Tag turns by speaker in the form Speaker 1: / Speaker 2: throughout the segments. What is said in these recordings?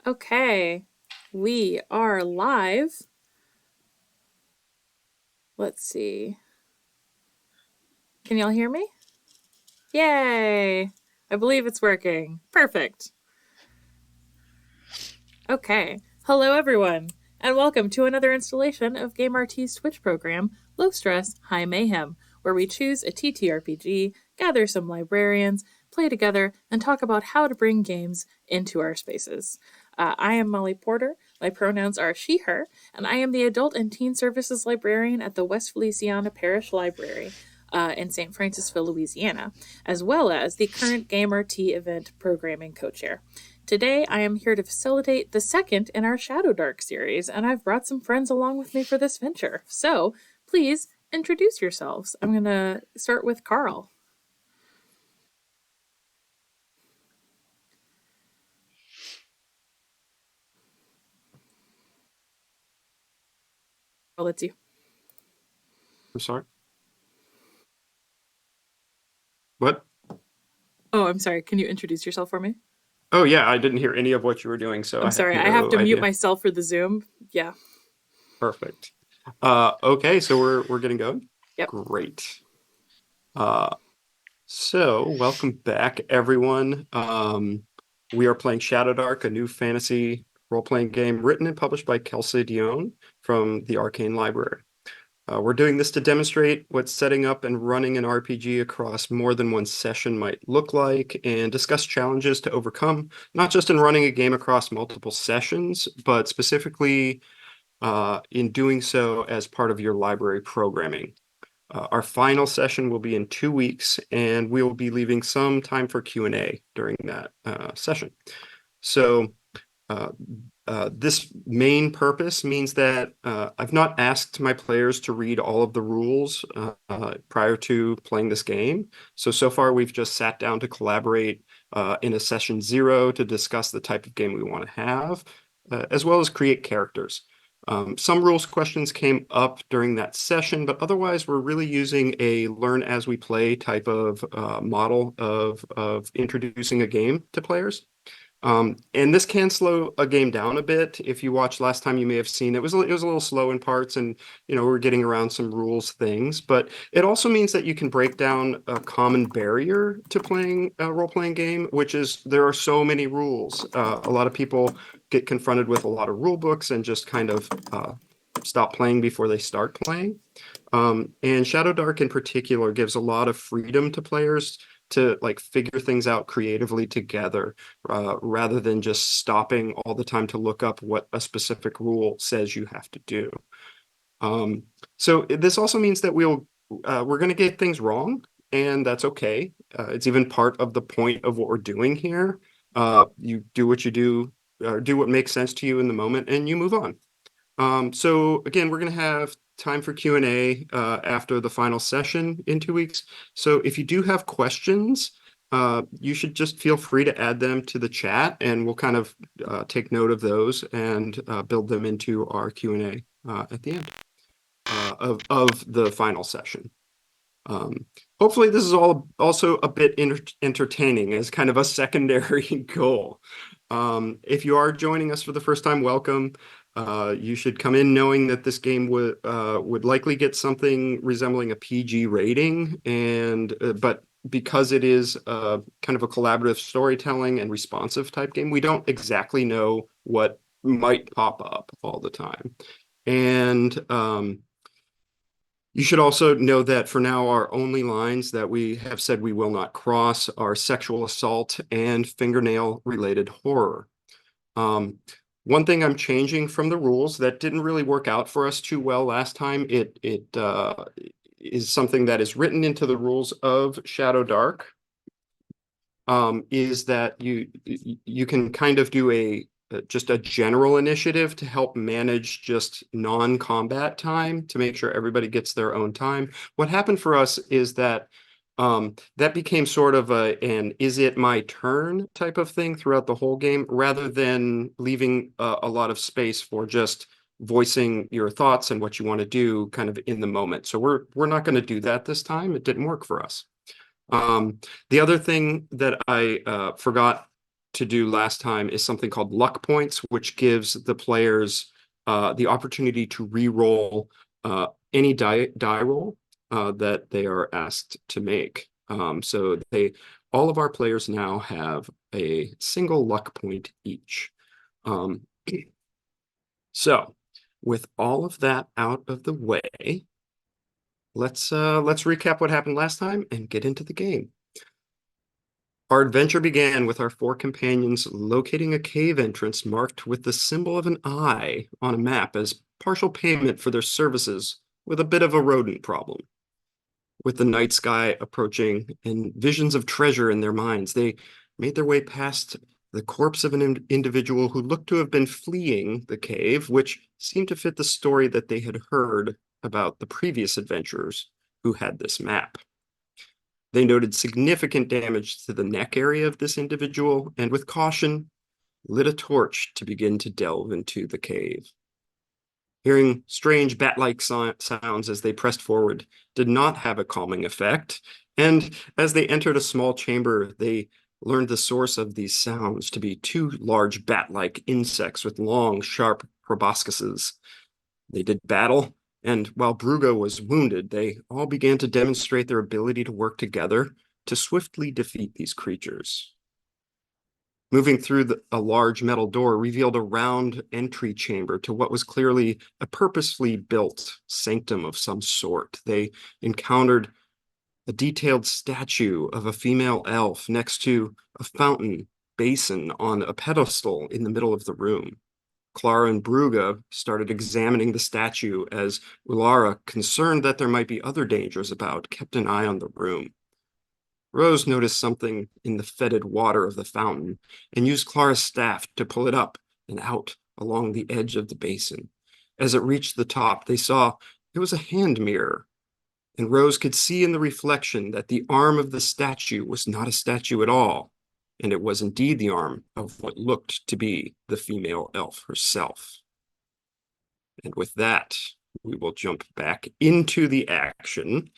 Speaker 1: Okay, we are live. Let's see. Can y'all hear me? Yay! I believe it's working. Perfect. Okay. Hello, everyone, and welcome to another installation of GameRT's Twitch program, Low Stress High Mayhem, where we choose a TTRPG, gather some librarians, play together, and talk about how to bring games into our spaces. I am Molly Porter. My pronouns are she, her, and I am the Adult and Teen Services Librarian at the West Feliciana Parish Library in St. Francisville, Louisiana, as well as the current GameRT event programming co-chair. Today, I am here to facilitate the second in our Shadowdark series, and I've brought some friends along with me for this venture. So, please introduce yourselves. I'm going to start with Carl. Carl, that's you.
Speaker 2: I'm sorry. What?
Speaker 1: Oh, I'm sorry. Can you introduce yourself for me?
Speaker 2: Oh yeah, I didn't hear any of what you were doing, so
Speaker 1: I'm
Speaker 2: I have
Speaker 1: sorry. I have
Speaker 2: no
Speaker 1: to mute
Speaker 2: idea.
Speaker 1: myself for the Zoom. Yeah.
Speaker 2: Perfect. Okay, so we're getting going.
Speaker 1: Yep.
Speaker 2: Great. Uh, so welcome back, everyone. We are playing Shadowdark, a new fantasy role-playing game written and published by Kelsey Dion from the Arcane Library. We're doing this to demonstrate what setting up and running an RPG across more than one session might look like and discuss challenges to overcome, not just in running a game across multiple sessions, but specifically in doing so as part of your library programming. Our final session will be in 2 weeks, and we will be leaving some time for Q&A during that session. So uh, this main purpose means that I've not asked my players to read all of the rules prior to playing this game. So far we've just sat down to collaborate in a session 0 to discuss the type of game we want to have, as well as create characters. Some rules questions came up during that session, but otherwise we're really using a learn as we play type of model of introducing a game to players. And this can slow a game down a bit. If you watched last time, you may have seen it was a little slow in parts, and we're getting around some rules things. But it also means that you can break down a common barrier to playing a role-playing game, which is there are so many rules. A lot of people get confronted with a lot of rule books and just kind of stop playing before they start playing. And Shadowdark in particular gives a lot of freedom to players to like figure things out creatively together, rather than just stopping all the time to look up what a specific rule says you have to do. So this also means that we're going to get things wrong, and that's okay. It's even part of the point of what we're doing here. You do what you do, do what makes sense to you in the moment, and you move on. So again, we're going to have time for Q&A after the final session in 2 weeks. So if you do have questions, you should just feel free to add them to the chat, and we'll kind of take note of those and build them into our Q&A at the end of the final session. Hopefully this is all also a bit entertaining as kind of a secondary goal. If you are joining us for the first time, welcome. You should come in knowing that this game would likely get something resembling a PG rating, and but because it is kind of a collaborative storytelling and responsive type game, we don't exactly know what might pop up all the time. And you should also know that for now, our only lines that we have said we will not cross are sexual assault and fingernail-related horror. One thing I'm changing from the rules that didn't really work out for us too well last time, it is something that is written into the rules of Shadowdark, is that you can kind of do just a general initiative to help manage just non-combat time to make sure everybody gets their own time. What happened for us is that that became sort of an is it my turn type of thing throughout the whole game, rather than leaving a lot of space for just voicing your thoughts and what you want to do kind of in the moment. So we're not going to do that this time. It didn't work for us. The other thing that I forgot to do last time is something called luck points, which gives the players the opportunity to re-roll any die roll that they are asked to make. So all of our players now have a single luck point each. Um, so with all of that out of the way, let's recap what happened last time and get into the game. Our adventure began with our four companions locating a cave entrance marked with the symbol of an eye on a map as partial payment for their services with a bit of a rodent problem. With the night sky approaching and visions of treasure in their minds, they made their way past the corpse of an individual who looked to have been fleeing the cave, which seemed to fit the story that they had heard about the previous adventurers who had this map. They noted significant damage to the neck area of this individual and, with caution, lit a torch to begin to delve into the cave. Hearing strange bat-like sounds as they pressed forward did not have a calming effect, and as they entered a small chamber, they learned the source of these sounds to be two large bat-like insects with long, sharp proboscises. They did battle, and while Bruga was wounded, they all began to demonstrate their ability to work together to swiftly defeat these creatures. Moving through a large metal door revealed a round entry chamber to what was clearly a purposefully built sanctum of some sort. They encountered a detailed statue of a female elf next to a fountain basin on a pedestal in the middle of the room. Clara and Bruga started examining the statue as Ulara, concerned that there might be other dangers about, kept an eye on the room. Rose noticed something in the fetid water of the fountain and used Clara's staff to pull it up and out along the edge of the basin. As it reached the top, they saw it was a hand mirror, and Rose could see in the reflection that the arm of the statue was not a statue at all, and it was indeed the arm of what looked to be the female elf herself. And with that, we will jump back into the action.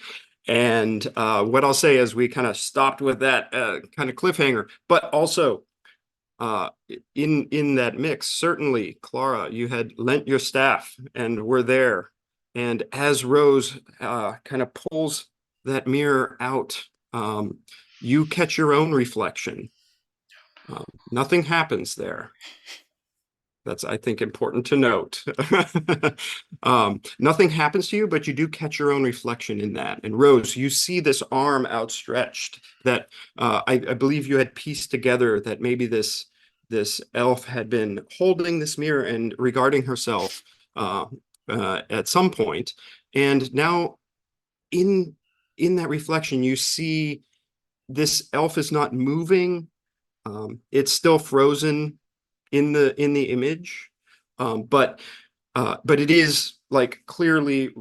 Speaker 2: And what I'll say is we kind of stopped with that kind of cliffhanger, but also in that mix, certainly, Clara, you had lent your staff and were there. And as Rose kind of pulls that mirror out, you catch your own reflection. Nothing happens there. That's, I think, important to note. Nothing happens to you, but you do catch your own reflection in that. And Rose, you see this arm outstretched that I believe you had pieced together that maybe this elf had been holding this mirror and regarding herself at some point. And now in that reflection, you see this elf is not moving. It's still frozen in the image, but it is like clearly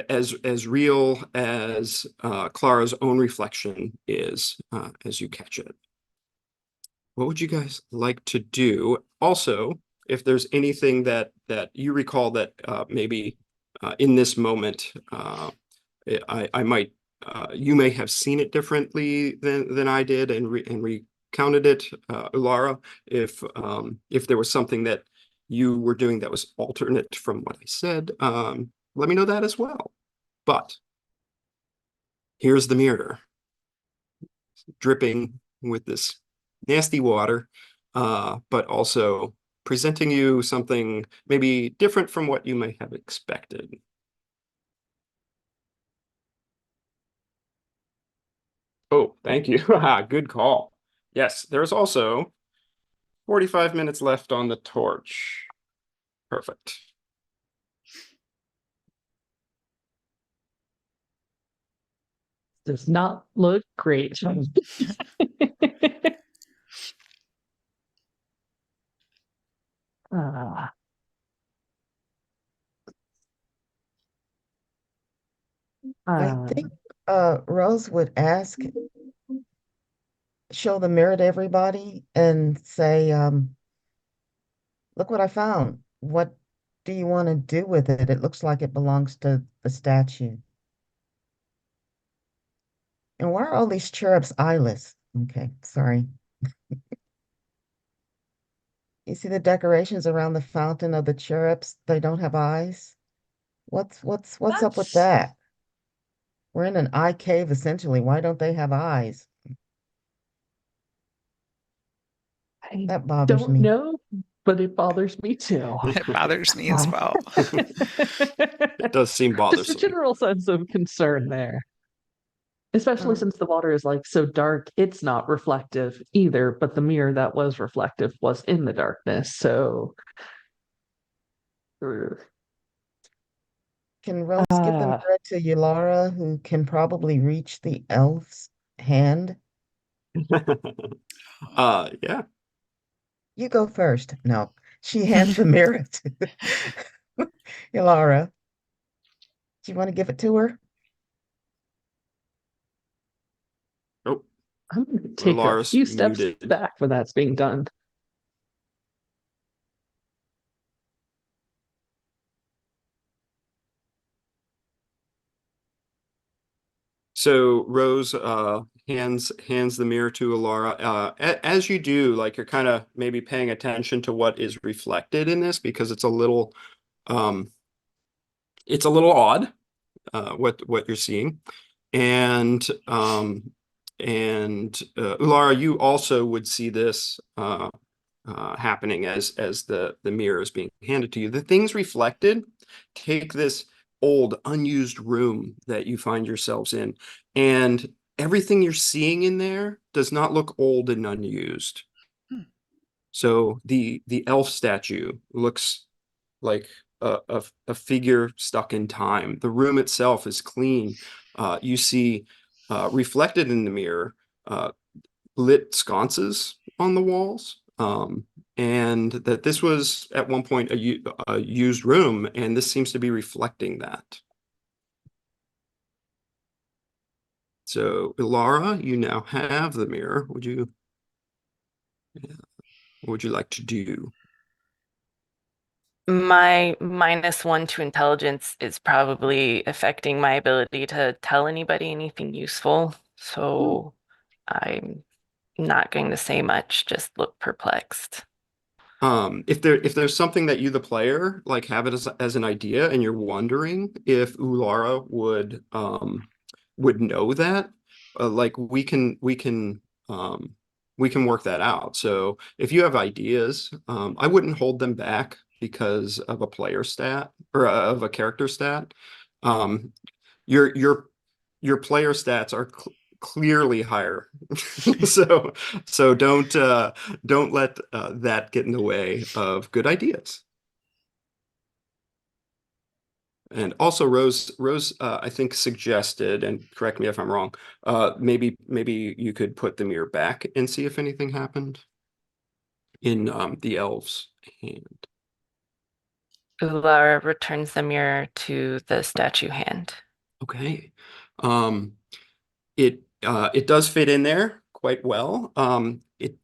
Speaker 2: as real as Clara's own reflection is as you catch it. What would you guys like to do? Also, if there's anything that you recall that maybe in this moment I might you may have seen it differently than I did and recounted it, Ulara, if there was something that you were doing that was alternate from what I said, let me know that as well. But here's the mirror, dripping with this nasty water, but also presenting you something maybe different from what you may have expected. Oh, thank you. Good call. Yes, there's also 45 minutes left on the torch. Perfect.
Speaker 3: Does not look great. Ah,
Speaker 4: I think Rose would ask, show the mirror to everybody and say, look what I found. What do you want to do with it? It looks like it belongs to the statue. And why are all these cherubs eyeless? Okay, sorry. You see the decorations around the fountain of the cherubs? They don't have eyes. What's up with
Speaker 3: That's
Speaker 4: that? We're in an eye cave essentially. Why don't they have eyes?
Speaker 3: I
Speaker 4: That bothers
Speaker 3: don't
Speaker 4: me.
Speaker 3: know, but it bothers me too.
Speaker 5: It bothers me as well.
Speaker 2: It does seem
Speaker 3: Just a
Speaker 2: bothersome.
Speaker 3: general sense of concern there. Especially
Speaker 4: Um,
Speaker 3: since the water is like so dark, it's not reflective either, but the mirror that was reflective was in the darkness. So,
Speaker 4: can Rose give the
Speaker 3: uh,
Speaker 4: mirror to Yulara, who can probably reach the elf's hand?
Speaker 2: Yeah.
Speaker 4: You go first. No. She hands the mirror to Yulara. Do you want to give it to her?
Speaker 2: Oh,
Speaker 3: I'm going to take a
Speaker 2: Lara's
Speaker 3: few steps
Speaker 2: muted.
Speaker 3: back when that's being done.
Speaker 2: So Rose hands the mirror to Alara. As you do, like you're kind of maybe paying attention to what is reflected in this because um, it's a little odd what you're seeing, and Ulara, you also would see this happening as the mirror is being handed to you. The things reflected take this old, unused room that you find yourselves in, and everything you're seeing in there does not look old and unused.
Speaker 5: Hmm.
Speaker 2: So the elf statue looks like a figure stuck in time. The room itself is clean. You see reflected in the mirror lit sconces on the walls, and that this was at one point a used room, and this seems to be reflecting that. So, Ilara, you now have the mirror. What would you like to do?
Speaker 6: My -1 to intelligence is probably affecting my ability to tell anybody anything useful. So I'm not going to say much, just look perplexed.
Speaker 2: If there's something that you, the player, like have it as an idea, and you're wondering if Ulara would know that, like we can work that out. So if you have ideas, I wouldn't hold them back because of a player stat or of a character stat. Um, your your player stats are clearly higher. So don't let that get in the way of good ideas. And also Rose I think suggested, and correct me if I'm wrong, maybe you could put the mirror back and see if anything happened in the elves' hand.
Speaker 6: Ulara returns the mirror to the statue hand.
Speaker 2: Okay. Um, it does fit in there quite well. It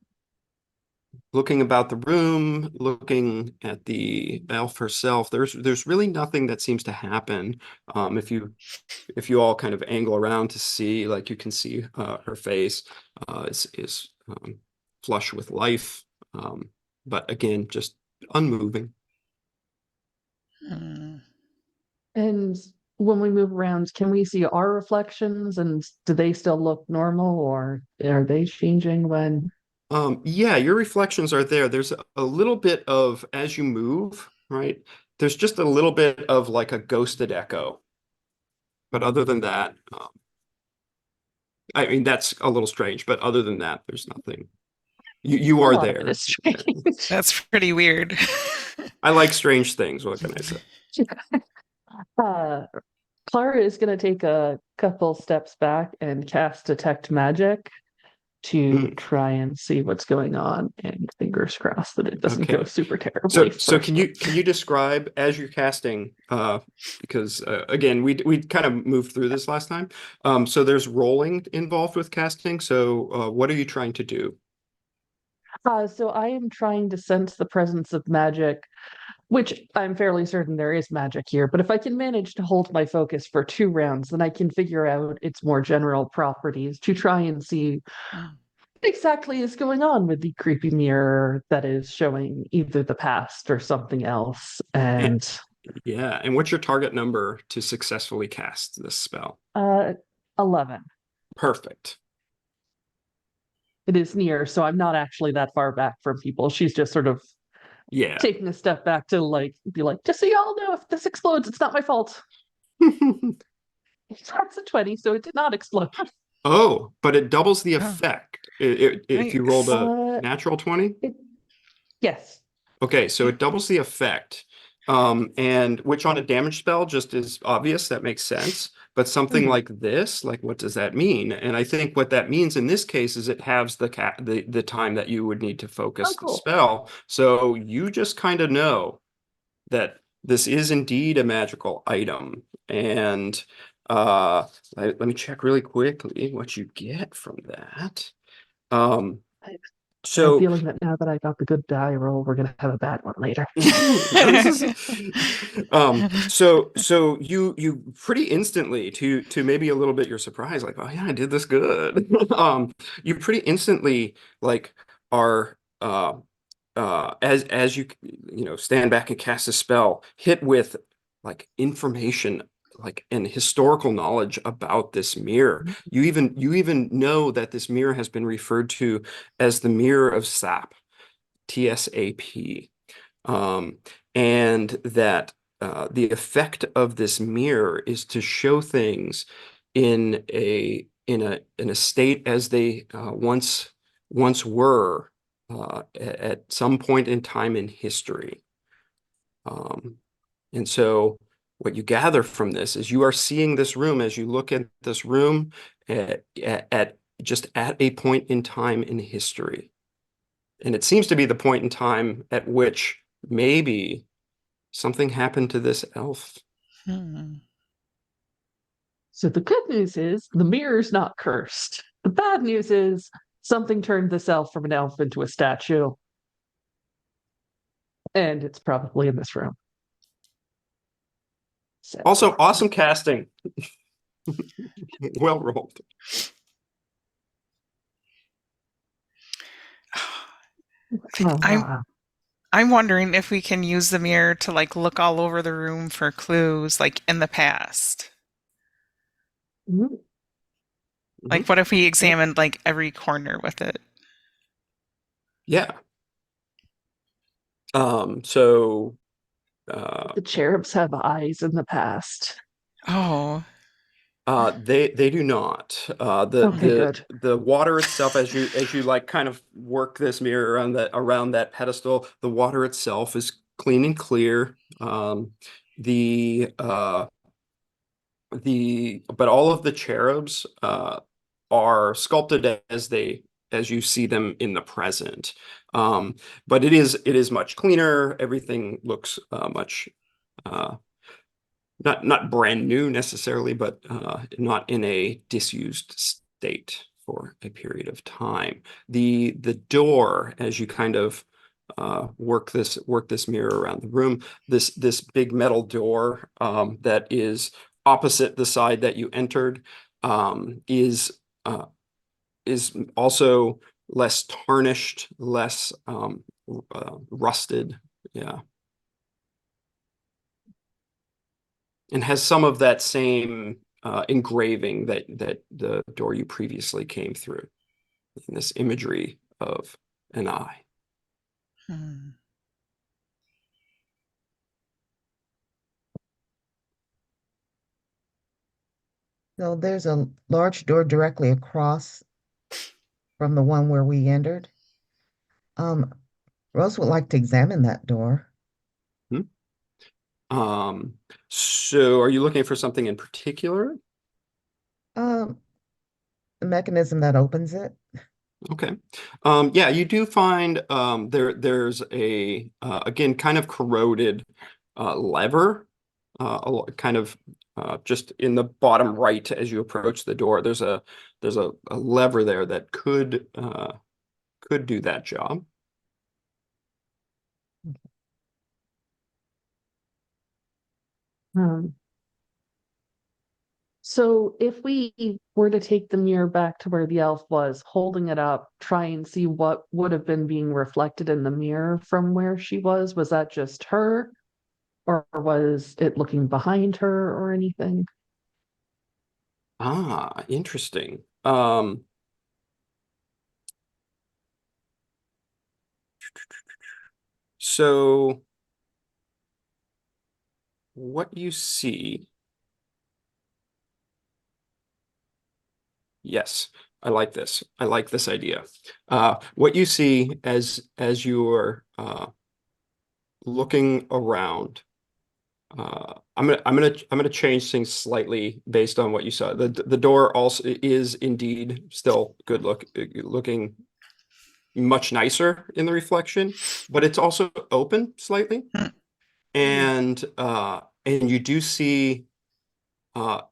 Speaker 2: looking about the room, looking at the elf herself, there's really nothing that seems to happen. If you all kind of angle around to see, like you can see her face is flush with life, but again, just unmoving.
Speaker 5: Hmm.
Speaker 3: And when we move around, can we see our reflections and do they still look normal or are they changing when?
Speaker 2: Yeah, your reflections are there. There's a little bit of, as you move, right? There's just a little bit of like a ghosted echo. But other than that, I mean, that's a little strange, but other than that, there's nothing. You
Speaker 3: A
Speaker 2: are
Speaker 3: lot of it
Speaker 2: there.
Speaker 3: is strange.
Speaker 5: That's pretty weird.
Speaker 2: I like strange things. What can I say?
Speaker 3: Uh, Clara is going to take a couple steps back and cast Detect Magic to
Speaker 2: Mm,
Speaker 3: try and see what's going on, and fingers crossed that it doesn't go
Speaker 2: okay.
Speaker 3: super terribly
Speaker 2: So
Speaker 3: first.
Speaker 2: can you describe as you're casting, because again, we kind of moved through this last time. So there's rolling involved with casting. So what are you trying to do?
Speaker 3: So I am trying to sense the presence of magic, which I'm fairly certain there is magic here. But if I can manage to hold my focus for 2 rounds, then I can figure out its more general properties to try and see
Speaker 5: Hmm.
Speaker 3: exactly is going on with the creepy mirror that is showing either the past or something else?
Speaker 2: And,
Speaker 3: And
Speaker 2: yeah, and what's your target number to successfully cast this spell?
Speaker 3: 11.
Speaker 2: Perfect.
Speaker 3: It is near, so I'm not actually that far back from people. She's just sort of
Speaker 2: Yeah.
Speaker 3: taking a step back to be like, just so y'all know, if this explodes, it's not my fault. That's a 20, so it did not explode.
Speaker 2: Oh, but it doubles the
Speaker 5: Oh,
Speaker 2: effect if you rolled
Speaker 5: nice.
Speaker 2: a natural 20.
Speaker 3: Yes.
Speaker 2: Okay, so it doubles the effect. And which on a damage spell just is obvious, that makes sense. But something like this, like what does that mean? And I think what that means in this case is it halves the time that you would need to focus
Speaker 3: Oh,
Speaker 2: the
Speaker 3: cool.
Speaker 2: spell. So you just kind of know that this is indeed a magical item. And let me check really quickly what you get from that. Um,
Speaker 3: I have a
Speaker 2: so
Speaker 3: feeling that now that I got the good die roll, we're gonna have a bad one later.
Speaker 2: so you pretty instantly to maybe a little bit your surprise, like, oh yeah, I did this good. You pretty instantly like are as you know stand back and cast a spell, hit with like information like and historical knowledge about this mirror. You even know that this mirror has been referred to as the Mirror of Sap, TSAP, um, and that the effect of this mirror is to show things in a state as they once were at some point in time in history. And so what you gather from this is you are seeing this room as you look at this room at just at a point in time in history. And it seems to be the point in time at which maybe something happened to this elf.
Speaker 5: Hmm.
Speaker 3: So the good news is the mirror's not cursed. The bad news is something turned this elf from an elf into a statue. And it's probably in this room. So,
Speaker 2: Also, awesome casting. Well rolled.
Speaker 5: I'm wondering if we can use the mirror to like look all over the room for clues like in the past. Like what if we examined like every corner with it?
Speaker 2: Yeah. So
Speaker 3: the cherubs have eyes in the past.
Speaker 5: Oh,
Speaker 2: they do not.
Speaker 3: Okay, good.
Speaker 2: The water itself, as you like kind of work this mirror around that pedestal, the water itself is clean and clear. But all of the cherubs are sculpted as you see them in the present. But it is much cleaner. Everything looks much not brand new necessarily, but not in a disused state for a period of time. The door, as you kind of work this mirror around the room, this big metal door that is opposite the side that you entered, is also less tarnished, less rusted. Yeah. And has some of that same engraving that the door you previously came through, in this imagery of an eye.
Speaker 5: hmm.
Speaker 4: So there's a large door directly across from the one where we entered. Um, Rose would like to examine that door.
Speaker 2: Hmm? So are you looking for something in particular?
Speaker 4: Um, the mechanism that opens it.
Speaker 2: Okay. Yeah, you do find there's a again kind of corroded lever, kind of just in the bottom right as you approach the door. There's a lever there that could do that job.
Speaker 3: Um, So if we were to take the mirror back to where the elf was, holding it up, try and see what would have been being reflected in the mirror from where she was that just her? Or was it looking behind her or anything?
Speaker 2: Ah, interesting. So what you see, yes, I like this. I like this idea. What you see as you're looking around, I'm gonna change things slightly based on what you saw. The door also is indeed still looking much nicer in the reflection, but it's also open slightly. And you do see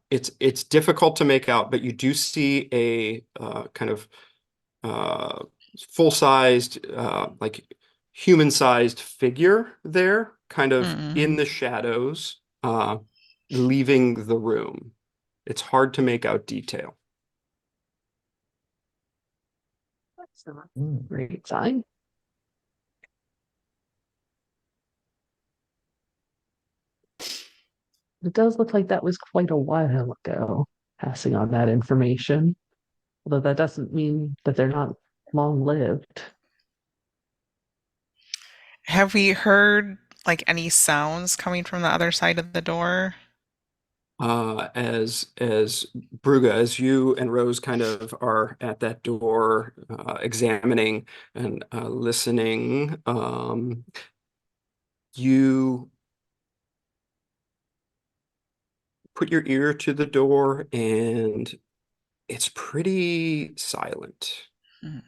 Speaker 2: it's difficult to make out, but you do see a kind of uh full-sized like human-sized figure there, kind of in the shadows, leaving the room. It's hard to make out detail.
Speaker 3: That's not a great sign. It does look like that was quite a while ago, passing on that information. Although that doesn't mean that they're not long-lived.
Speaker 5: Have we heard like any sounds coming from the other side of the door?
Speaker 2: As Bruga, as you and Rose kind of are at that door, examining and listening, you put your ear to the door, and it's pretty silent.
Speaker 5: Mhm.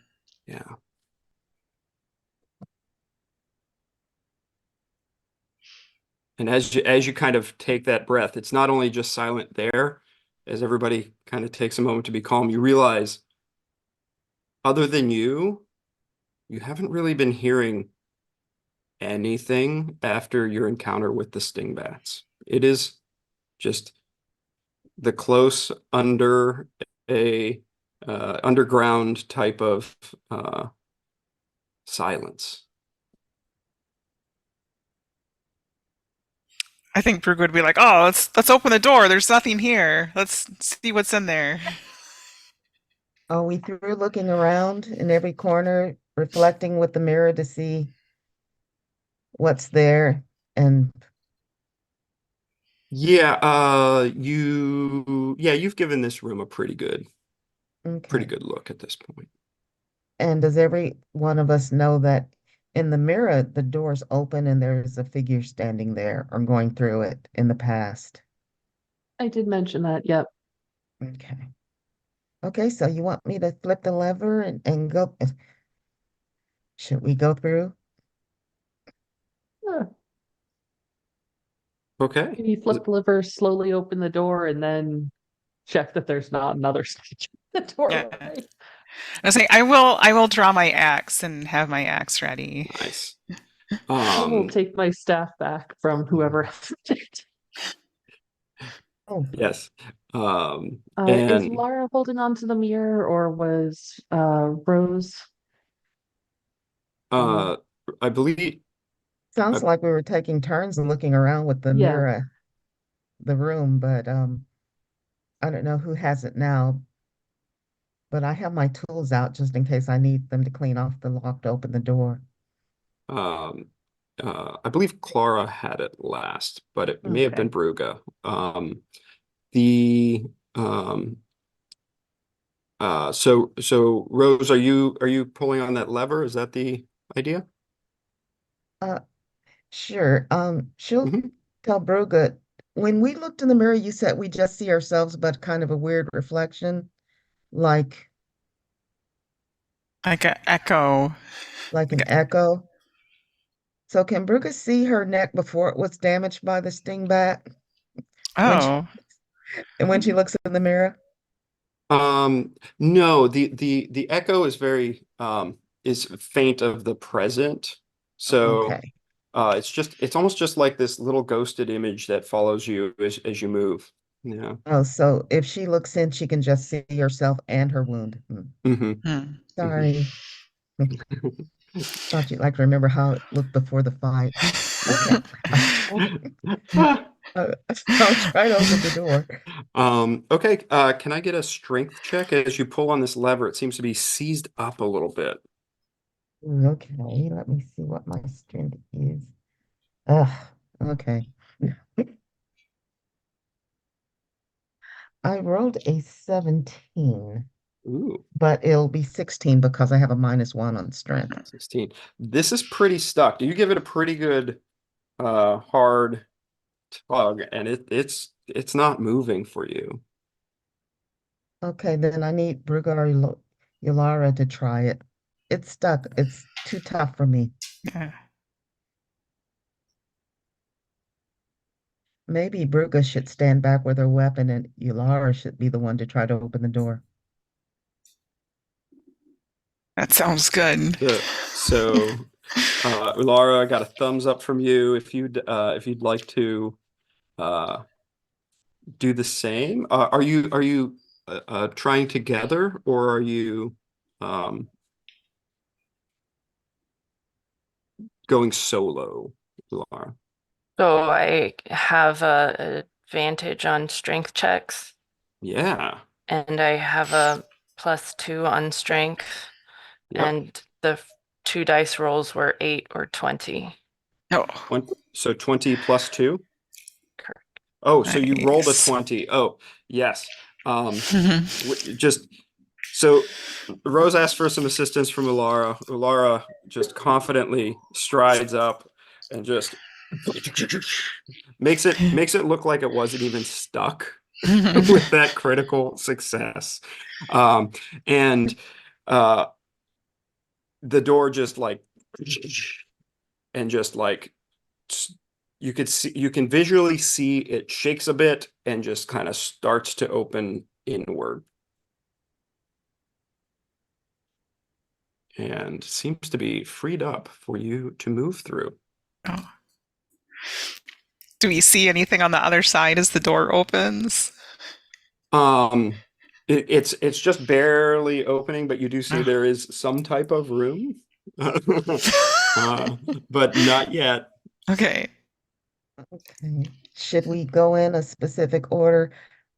Speaker 2: Yeah. And as you kind of take that breath, it's not only just silent there, as everybody kind of takes a moment to be calm, you realize, other than you haven't really been hearing anything after your encounter with the sting bats. It is just the close under a underground type of silence.
Speaker 5: I think Brug would be like, "Oh, let's open the door. There's nothing here. Let's see what's in there."
Speaker 4: Are we through looking around in every corner, reflecting with the mirror to see what's there? And
Speaker 2: Yeah, you've given this room a pretty good
Speaker 4: okay.
Speaker 2: look at this point.
Speaker 4: And does every one of us know that in the mirror, the door's open and there's a figure standing there or going through it in the past?
Speaker 3: I did mention that, yep.
Speaker 4: Okay. Okay, so you want me to flip the lever and go? Should we go through?
Speaker 3: Huh.
Speaker 2: Okay.
Speaker 3: Can you flip the lever, slowly open the door, and then check that there's not another snake in the
Speaker 5: Yeah.
Speaker 3: doorway?
Speaker 5: I was saying, I will draw my axe and have my axe ready.
Speaker 2: Nice.
Speaker 3: I will take my staff back from whoever has it.
Speaker 4: Oh,
Speaker 2: Yes.
Speaker 3: Is
Speaker 2: And
Speaker 3: Lara holding on to the mirror, or was Rose?
Speaker 2: I believe
Speaker 4: sounds like we were taking turns looking around with the
Speaker 3: Yeah.
Speaker 4: mirror, the room, but I don't know who has it now, but I have my tools out just in case I need them to clean off the lock to open the door.
Speaker 2: um I believe Clara had it last, but it may have
Speaker 3: Okay.
Speaker 2: been Bruga. The so Rose, are you pulling on that lever? Is that the idea?
Speaker 4: Uh, sure. She'll
Speaker 2: Mhm.
Speaker 4: tell Bruga, when we looked in the mirror, you said we just see ourselves, but kind of a weird reflection, like
Speaker 5: Like an echo.
Speaker 4: like an echo. So can Bruga see her neck before it was damaged by the sting bat when she
Speaker 5: Oh,
Speaker 4: and when she looks in the mirror?
Speaker 2: No, the echo is very is faint of the present. So
Speaker 4: Okay.
Speaker 2: it's almost just like this little ghosted image that follows you as you move. Yeah.
Speaker 4: Oh, so if she looks in, she can just see herself and her wound.
Speaker 2: Hmm.
Speaker 5: Hmm.
Speaker 4: Sorry. Thought you'd like to remember how it looked before the fight. Okay. I'll try to open the door.
Speaker 2: Okay, can I get a strength check? As you pull on this lever, it seems to be seized up a little bit.
Speaker 4: Okay, let me see what my strength is. Ugh, okay. I rolled a 17,
Speaker 2: Ooh,
Speaker 4: but it'll be 16 because I have a -1 on strength.
Speaker 2: 16. This is pretty stuck. You give it a pretty good hard tug, and it's not moving for you.
Speaker 4: Okay, then I need Brugger or Yulara to try it. It's stuck. It's too tough for me.
Speaker 5: Yeah.
Speaker 4: Maybe Brugger should stand back with her weapon and Yulara should be the one to try to open the door.
Speaker 5: That sounds good.
Speaker 2: So Laura, I got a thumbs up from you if you'd like to do the same. Are you trying together, or are you um, going solo, Laura?
Speaker 6: So I have a advantage on strength checks,
Speaker 2: Yeah.
Speaker 6: and I have a +2 on strength,
Speaker 2: Yep.
Speaker 6: and the two dice rolls were 8 or 20.
Speaker 5: Oh,
Speaker 2: So 20 plus 2?
Speaker 6: Correct.
Speaker 2: Oh, so you rolled a
Speaker 5: nice.
Speaker 2: 20. Oh, yes. Just so Rose asked for some assistance from Ulara. Ulara just confidently strides up and just makes it look like it wasn't even stuck with that critical success. Um, and the door just like and just like you can visually see it shakes a bit and just kind of starts to open inward and seems to be freed up for you to move through.
Speaker 5: Oh. Do we see anything on the other side as the door opens?
Speaker 2: It's just barely opening, but you do see
Speaker 5: Oh.
Speaker 2: there is some type of room. But not yet.
Speaker 5: Okay.
Speaker 4: Okay. Should we go in a specific order?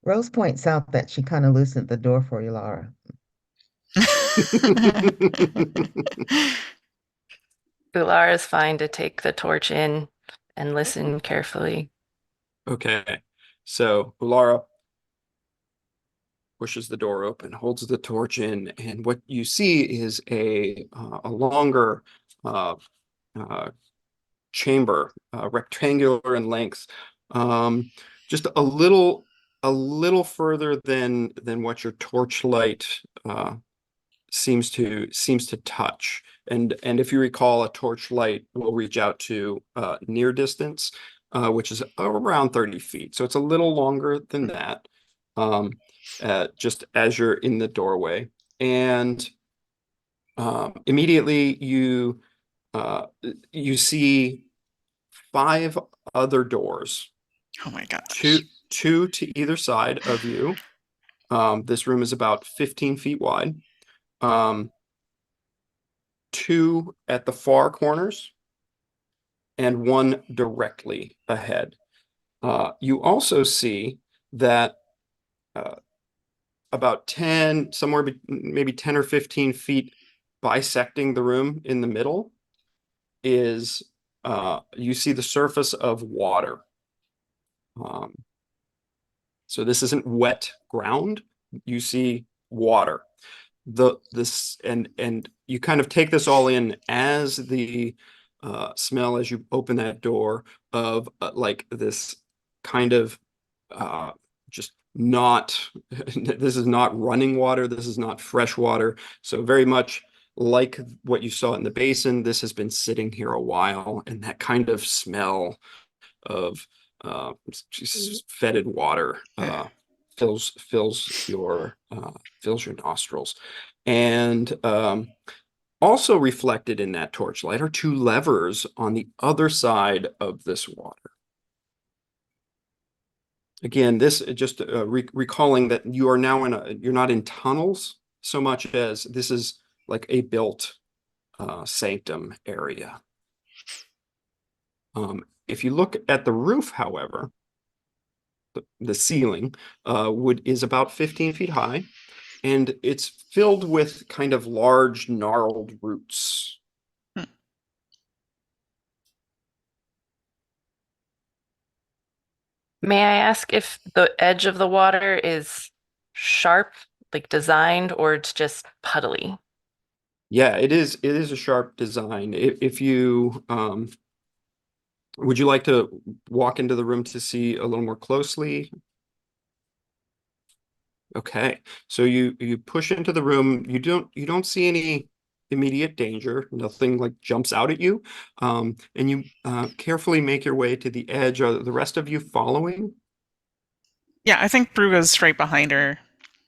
Speaker 4: Rose points out that she kind of loosened the door for Yulara.
Speaker 6: Ular is fine to take the torch in and listen carefully.
Speaker 2: Okay, so Ulara pushes the door open, holds the torch in, and what you see is a longer uh, uh, chamber, rectangular in length, just a little further than what your torchlight seems to touch. And if you recall, a torchlight will reach out to near distance, which is around 30 feet. So it's a little longer than that, just as you're in the doorway. And immediately you see 5 other doors,
Speaker 5: Oh my gosh.
Speaker 2: two to either side of you. This room is about 15 feet wide. 2 at the far corners and 1 directly ahead. You also see that about 10, maybe 10 or 15 feet bisecting the room in the middle is you see the surface of water. So this isn't wet ground. You see water. And you kind of take this all in as the smell as you open that door of like this kind of just not this is not running water. This is not fresh water. So very much like what you saw in the basin, this has been sitting here a while, and that kind of smell of fetid water fills your nostrils. And also reflected in that torchlight are 2 levers on the other side of this water. Again, this just recalling that you are now you're not in tunnels so much as this is like a built sanctum area. If you look at the roof, however, the ceiling is about 15 feet high, and it's filled with kind of large gnarled roots.
Speaker 6: May I ask if the edge of the water is sharp, like designed, or it's just puddly?
Speaker 2: Yeah, it is a sharp design. If you would you like to walk into the room to see a little more closely? Okay, so you push into the room. You don't see any immediate danger. Nothing like jumps out at you. And you carefully make your way to the edge. Are the rest of you following?
Speaker 5: Yeah, I think Brew goes right behind her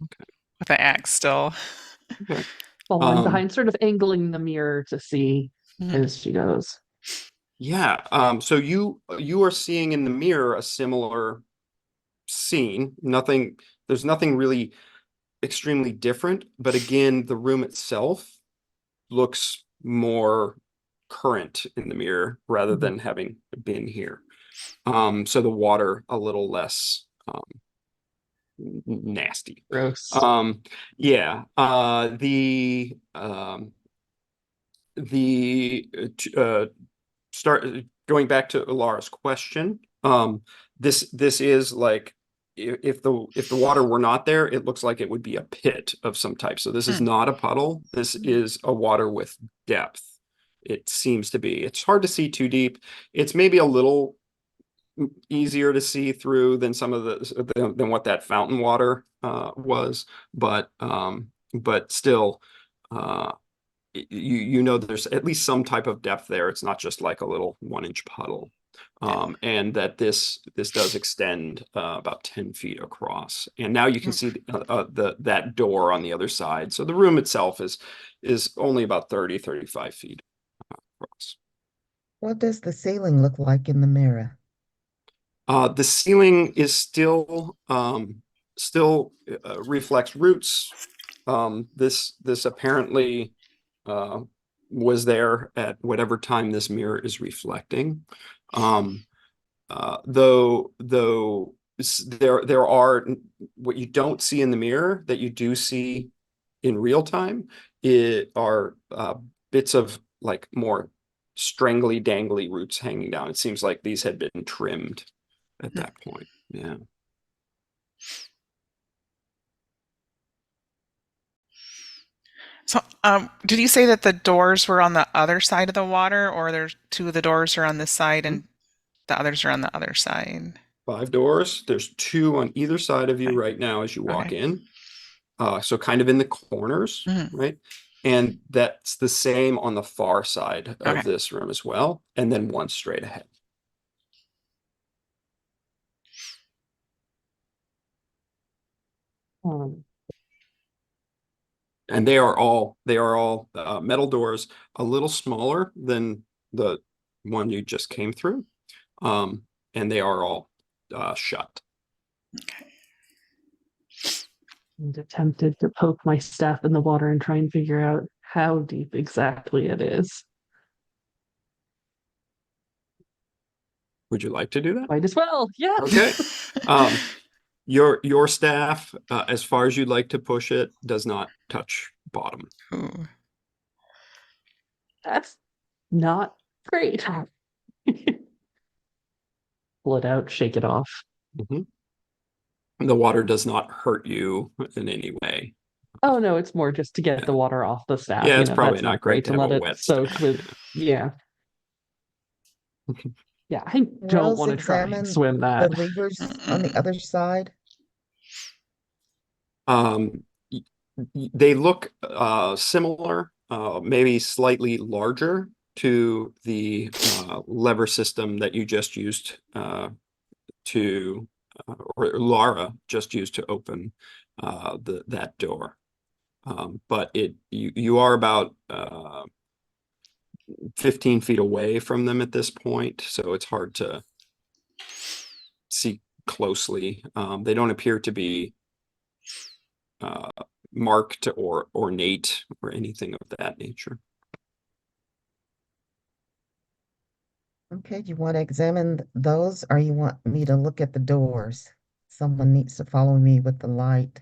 Speaker 2: Okay.
Speaker 5: with the axe still.
Speaker 2: Okay.
Speaker 3: Following behind, sort of angling the mirror to see as she goes.
Speaker 2: Yeah. So you are seeing in the mirror a similar scene. There's nothing really extremely different, but again, the room itself looks more current in the mirror rather than having been here. So the water a little less nasty.
Speaker 3: Gross.
Speaker 2: Yeah. The start going back to Lara's question. This is like if the water were not there, it looks like it would be a pit of some type. So this is not a puddle. This is a water with depth. It seems to be. It's hard to see too deep. It's maybe a little easier to see through than some of than what that fountain water was, but still, you know there's at least some type of depth there. It's not just like a little 1-inch puddle. And that this does extend about 10 feet across. And now you can see that door on the other side. So the room itself is only about 35 feet across.
Speaker 4: What does the ceiling look like in the mirror?
Speaker 2: The ceiling is still reflects roots. This apparently was there at whatever time this mirror is reflecting. Though there are what you don't see in the mirror that you do see in real time are bits of like more strangly dangly roots hanging down. It seems like these had been trimmed at that point. Yeah.
Speaker 5: So, did you say that the doors were on the other side of the water, or there's two of the doors are on this side and the others are on the other side?
Speaker 2: 5 doors. There's 2 on either side of you right now as you walk in. So kind of in the corners, right? And that's the same on the far side of this room as well. And then 1 straight ahead. And they are all metal doors, a little smaller than the one you just came through. And they are all shut.
Speaker 5: Okay.
Speaker 3: And attempted to poke my staff in the water and try and figure out how deep exactly it is.
Speaker 2: Would you like to do that?
Speaker 3: Might as well, yeah.
Speaker 2: Okay. Your staff, as far as you'd like to push it, does not touch bottom.
Speaker 5: Ooh.
Speaker 3: That's not great. Pull it out, shake it off.
Speaker 2: The water does not hurt you in any way.
Speaker 3: Oh no, it's more just to get the water off the staff.
Speaker 2: Yeah, it's probably
Speaker 3: that's
Speaker 2: not great to
Speaker 3: and
Speaker 2: have
Speaker 3: let
Speaker 2: a
Speaker 3: it
Speaker 2: wet
Speaker 3: soak
Speaker 2: staff.
Speaker 3: with yeah. Yeah, I don't want to try and swim that.
Speaker 4: The levers on the other side.
Speaker 2: They look similar, maybe slightly larger to the lever system that you just used or Lara just used to open that door. But you are about 15 feet away from them at this point, so it's hard to see closely. They don't appear to be marked or ornate or anything of that nature.
Speaker 4: Okay, do you want to examine those or you want me to look at the doors? Someone needs to follow me with the light.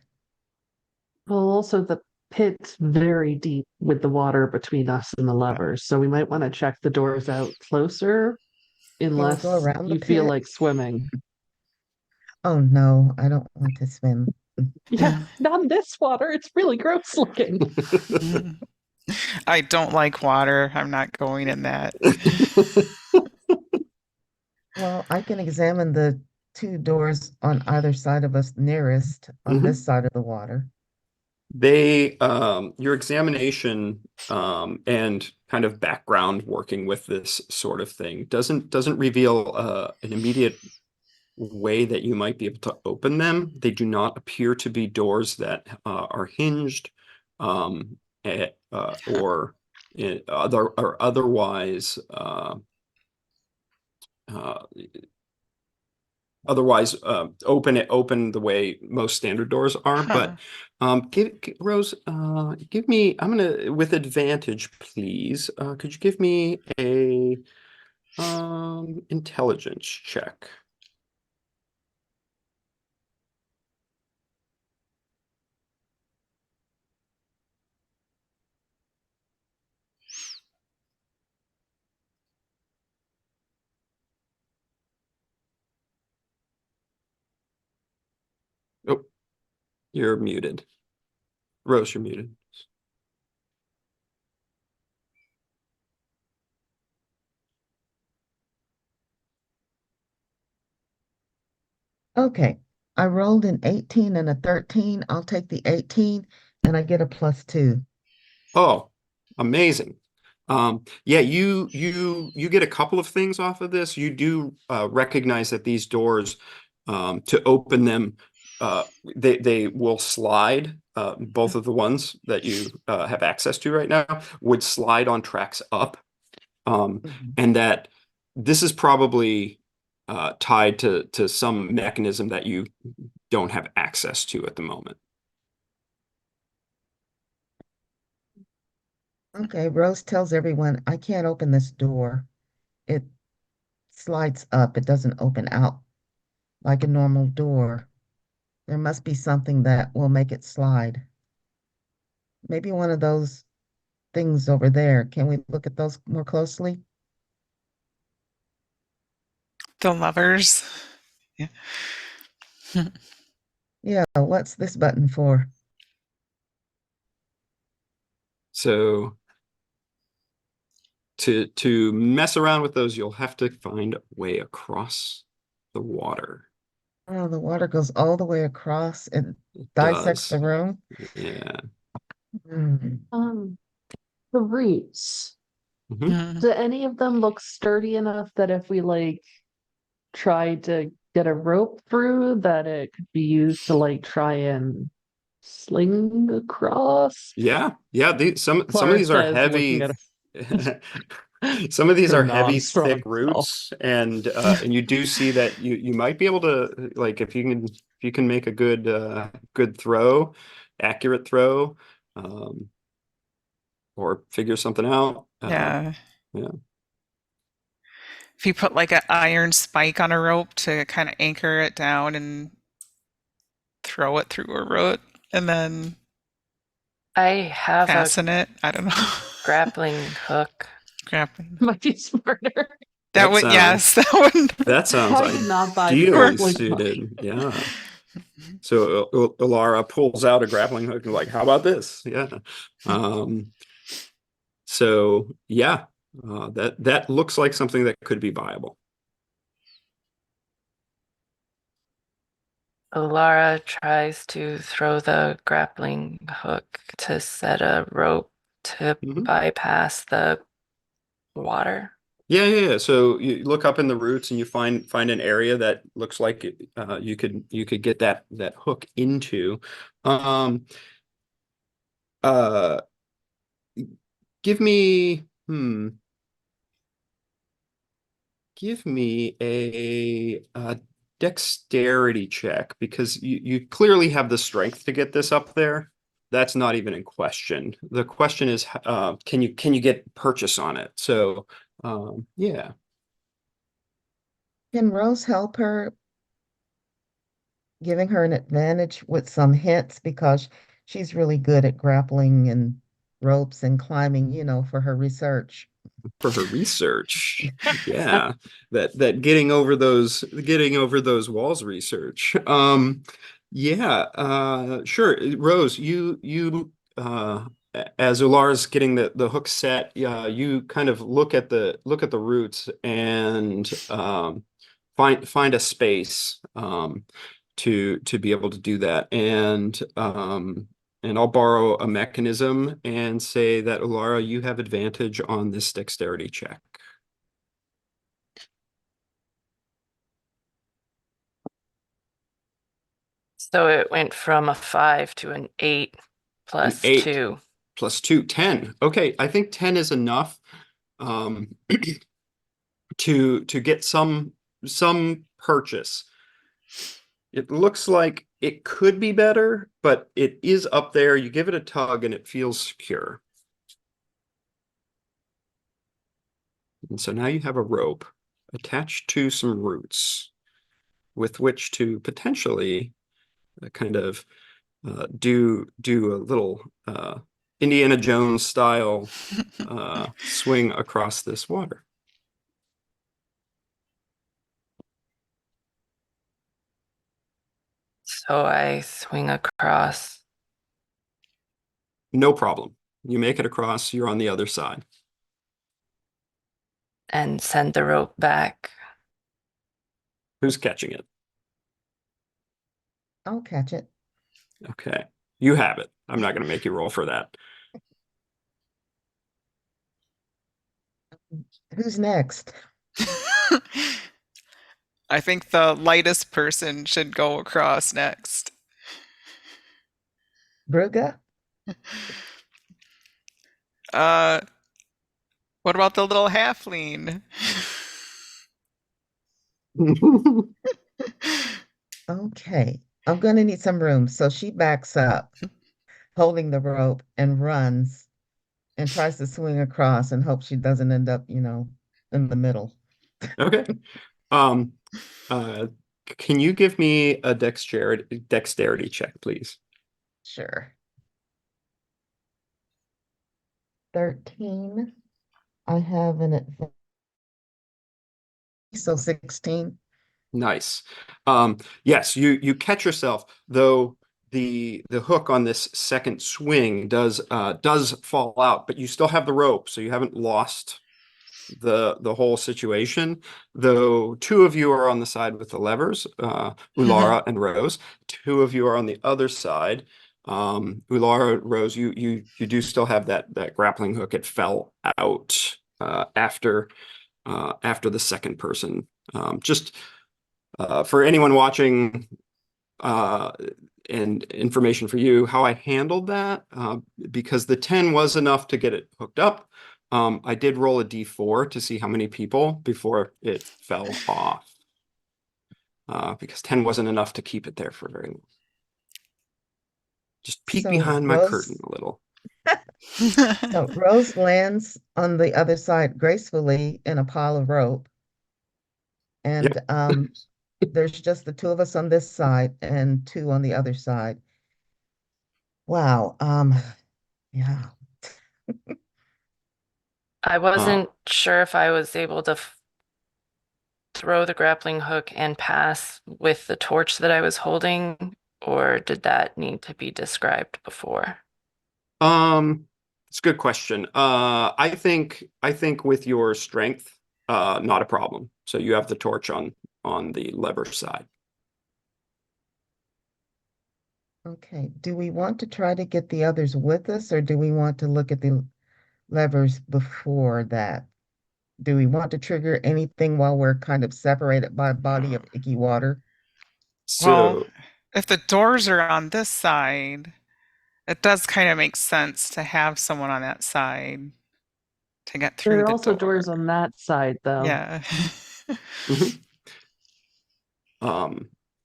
Speaker 3: Well, also the pit's very deep with the water between us and the levers, so we might want to check the doors out closer,
Speaker 4: Can we
Speaker 3: unless
Speaker 4: go around the
Speaker 3: you feel
Speaker 4: pit?
Speaker 3: like swimming.
Speaker 4: Oh no, I don't want to swim.
Speaker 3: Yeah, not in this water. It's really gross looking.
Speaker 5: I don't like water. I'm not going in that.
Speaker 4: Well, I can examine the two doors on either side of us nearest on this side of the water.
Speaker 2: Your examination and kind of background working with this sort of thing doesn't reveal an immediate way that you might be able to open them. They do not appear to be doors that are hinged or otherwise open the way most standard doors are.
Speaker 5: Huh.
Speaker 2: But Rose, give me, I'm gonna, with advantage, please. Could you give me a intelligence check? Oh, you're muted. Rose, you're muted.
Speaker 4: Okay, I rolled an 18 and a 13. I'll take the 18 and I get a +2.
Speaker 2: Oh, amazing. Yeah, you get a couple of things off of this. You do recognize that these doors, to open them, they will slide. Both of the ones that you have access to right now would slide on tracks up, and that this is probably tied to some mechanism that you don't have access to at the moment.
Speaker 4: Okay, Rose tells everyone I can't open this door. It slides up, it doesn't open out like a normal door. There must be something that will make it slide. Maybe one of those things over there. Can we look at those more closely?
Speaker 5: The lovers. Yeah.
Speaker 4: Yeah, what's this button for?
Speaker 2: So to mess around with those, you'll have to find a way across the water.
Speaker 4: Oh, the water goes all the way across and
Speaker 2: It
Speaker 4: dissects the
Speaker 2: does.
Speaker 4: room.
Speaker 2: Yeah.
Speaker 3: The roots.
Speaker 2: Mhm.
Speaker 3: Do any of them look sturdy enough that if we like tried to get a rope through, that it could be used to like try and sling across?
Speaker 2: Yeah. Some of
Speaker 3: Clara
Speaker 2: these are
Speaker 3: says, looking
Speaker 2: heavy.
Speaker 3: at
Speaker 2: Some of these
Speaker 3: her
Speaker 2: are heavy,
Speaker 3: non-strong
Speaker 2: thick roots, and you do see that you might be able to, like, if you can make a good throw, accurate throw, or figure something out.
Speaker 5: Yeah.
Speaker 2: Yeah.
Speaker 5: If you put like an iron spike on a rope to kind of anchor it down and throw it through a root and then
Speaker 6: I have a
Speaker 5: fasten it. I don't know.
Speaker 6: grappling hook.
Speaker 5: Grappling.
Speaker 3: might be smarter.
Speaker 5: That would, yes, that would.
Speaker 2: That sounds
Speaker 3: Probably not buy
Speaker 2: ideally
Speaker 3: grappling
Speaker 2: suited. Yeah. So Ilara pulls out a grappling hook and like, how about this? Yeah. So yeah, that looks like something that could be viable.
Speaker 6: Lara tries to throw the grappling hook to set a rope to
Speaker 2: Mhm.
Speaker 6: bypass the water.
Speaker 2: Yeah. So you look up in the roots and you find an area that looks like you could get that hook into. Um, uh, give me give me a dexterity check because you clearly have the strength to get this up there. That's not even in question. The question is, can you get purchase on it? So, yeah.
Speaker 4: Can Rose help her, giving her an advantage with some hints because she's really good at grappling and ropes and climbing, for her research.
Speaker 2: For her research. Yeah. That getting over those walls research. Yeah, sure. Rose, you as Ular's getting the hook set, you kind of look at the roots and find a space to be able to do that. And I'll borrow a mechanism and say that, Ulara, you have advantage on this dexterity check.
Speaker 6: So it went from a 5 to an 8 plus
Speaker 2: An 8
Speaker 6: 2.
Speaker 2: plus 2, 10. Okay, I think 10 is enough to get some purchase. It looks like it could be better, but it is up there. You give it a tug and it feels secure. And so now you have a rope attached to some roots with which to potentially kind of do a little Indiana Jones style swing across this water.
Speaker 6: So I swing across.
Speaker 2: No problem. You make it across, you're on the other side.
Speaker 6: And send the rope back.
Speaker 2: Who's catching it?
Speaker 4: I'll catch it.
Speaker 2: Okay. You have it. I'm not going to make you roll for that.
Speaker 4: Who's next?
Speaker 5: I think the lightest person should go across next.
Speaker 4: Bruga?
Speaker 5: What about the little halfling?
Speaker 4: Okay. I'm going to need some room. So she backs up, holding the rope, and runs and tries to swing across and hopes she doesn't end up, in the middle.
Speaker 2: Okay. Can you give me a dexterity check, please?
Speaker 4: Sure. 13. I have an advantage. So 16.
Speaker 2: Nice. Yes, you catch yourself, though the hook on this second swing does fall out, but you still have the rope, so you haven't lost the whole situation. Though two of you are on the side with the levers, Ulara and Rose. Two of you are on the other side. Ulara, Rose, you do still have that grappling hook. It fell out after the second person. Just for anyone watching, and information for you, how I handled that, because the 10 was enough to get it hooked up. I did roll a d4 to see how many people before it fell off, because 10 wasn't enough to keep it there for very long. Just peek
Speaker 4: So
Speaker 2: behind my
Speaker 4: Rose-
Speaker 2: curtain a little.
Speaker 4: So Rose lands on the other side gracefully in a pile of rope. And there's just the two of us on this side and two on the other side. Wow. Yeah.
Speaker 6: I wasn't sure if I was able to throw the grappling hook and pass with the torch that I was holding, or did that need to be described before?
Speaker 2: It's a good question. I think with your strength, not a problem. So you have the torch on the lever side.
Speaker 4: Okay. Do we want to try to get the others with us, or do we want to look at the levers before that? Do we want to trigger anything while we're kind of separated by a body of icky water?
Speaker 5: Well,
Speaker 2: So
Speaker 5: if the doors are on this side, it does kind of make sense to have someone on that side to get through
Speaker 3: There are
Speaker 5: the
Speaker 3: also
Speaker 5: door.
Speaker 3: doors on that side, though.
Speaker 5: Yeah.
Speaker 2: mhm.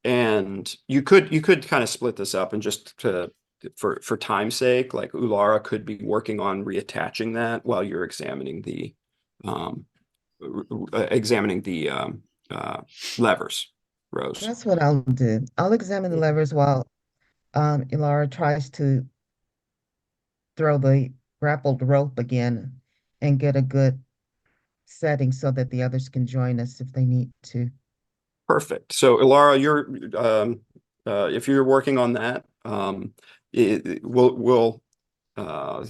Speaker 2: And you could kind of split this up and just for time's sake, like Ulara could be working on reattaching that while you're examining the levers, Rose.
Speaker 4: That's what I'll do. I'll examine the levers while Ilara tries to throw the grappled rope again and get a good setting so that the others can join us if they need to.
Speaker 2: Perfect. So Ilara, if you're working on that, we'll roll a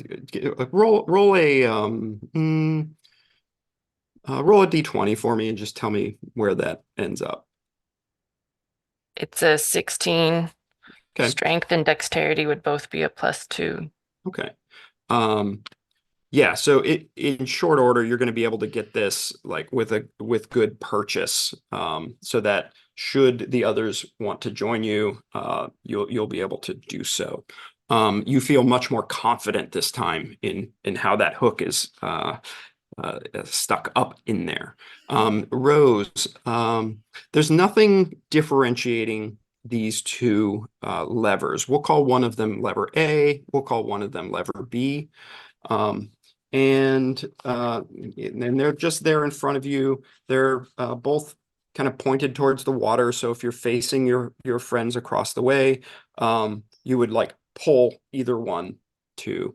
Speaker 2: d20 for me and just tell me where that ends up.
Speaker 6: It's a 16.
Speaker 2: Okay.
Speaker 6: Strength and dexterity would both be a +2.
Speaker 2: Okay. Yeah, so in short order, you're going to be able to get this like with good purchase, so that should the others want to join you, you'll be able to do so. You feel much more confident this time in how that hook is stuck up in there. Rose, there's nothing differentiating these two levers. We'll call one of them lever A. We'll call one of them lever B. And they're just there in front of you. They're both kind of pointed towards the water. So if you're facing your friends across the way, you would like pull either one to,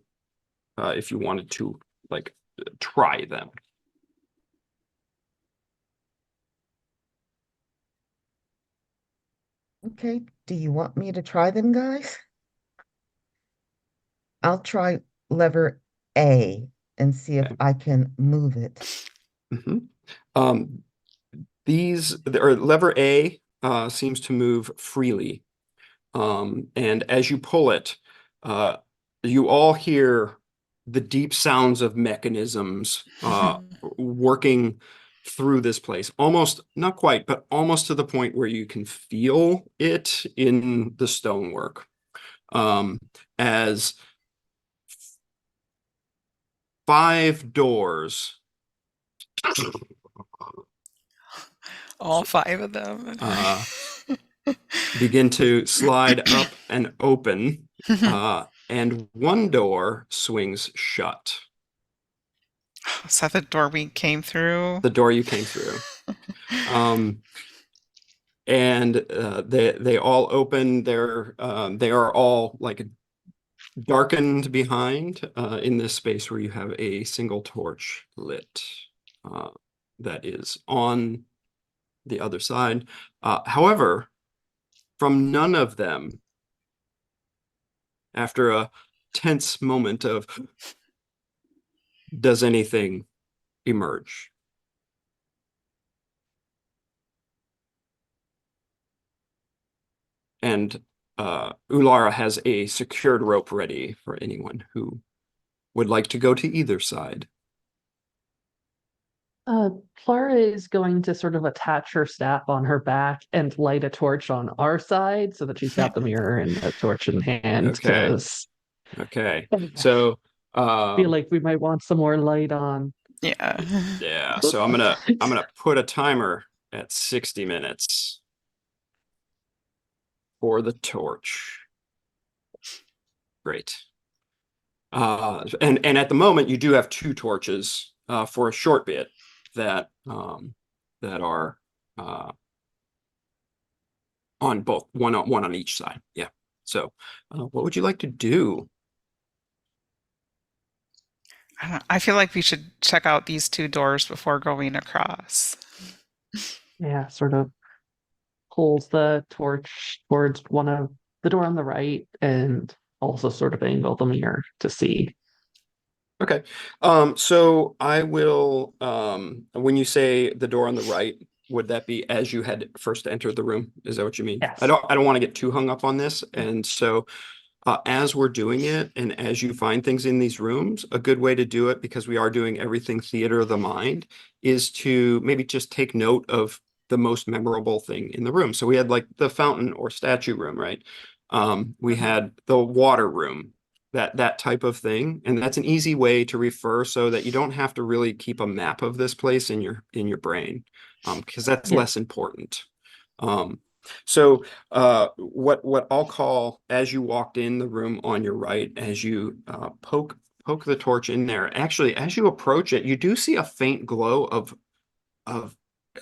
Speaker 2: if you wanted to like try them.
Speaker 4: Okay, do you want me to try them, guys? I'll try lever A and see if
Speaker 2: Okay.
Speaker 4: I can move it.
Speaker 2: Lever A seems to move freely. And as you pull it, you all hear the deep sounds of mechanisms working through this place. Almost, not quite, but almost to the point where you can feel it in the stonework. As 5 doors
Speaker 5: All 5 of them
Speaker 2: begin to slide up and open, and one door swings shut.
Speaker 5: Is that the door we came through?
Speaker 2: The door you came through. And they all open. They are all like darkened behind in this space where you have a single torch lit that is on the other side. However, from none of them, after a tense moment of does anything emerge. And Ulara has a secured rope ready for anyone who would like to go to either side.
Speaker 3: Clara is going to sort of attach her staff on her back and light a torch on our side so that she's got the mirror and the torch in hand.
Speaker 2: Okay. Okay. So
Speaker 3: feel like we might want some more light on.
Speaker 5: Yeah.
Speaker 2: Yeah. So I'm gonna put a timer at 60 minutes for the torch. Great. And at the moment you do have 2 torches for a short bit that are on both, one on each side. Yeah. So what would you like to do?
Speaker 5: I feel like we should check out these 2 doors before going across.
Speaker 3: Yeah, sort of pulls the torch towards one of the door on the right and also sort of angle the mirror to see.
Speaker 2: Okay. So I will, when you say the door on the right, would that be as you had first entered the room? Is that what you mean?
Speaker 3: Yes.
Speaker 2: I don't want to get too hung up on this. And so as we're doing it and as you find things in these rooms, a good way to do it, because we are doing everything theater of the mind, is to maybe just take note of the most memorable thing in the room. So we had like the fountain or statue room, right? We had the water room, that type of thing. And that's an easy way to refer so that you don't have to really keep a map of this place in your brain, because that's less important. So what I'll call, as you walked in the room on your right, as you poke the torch in there, actually, as you approach it, you do see a faint glow of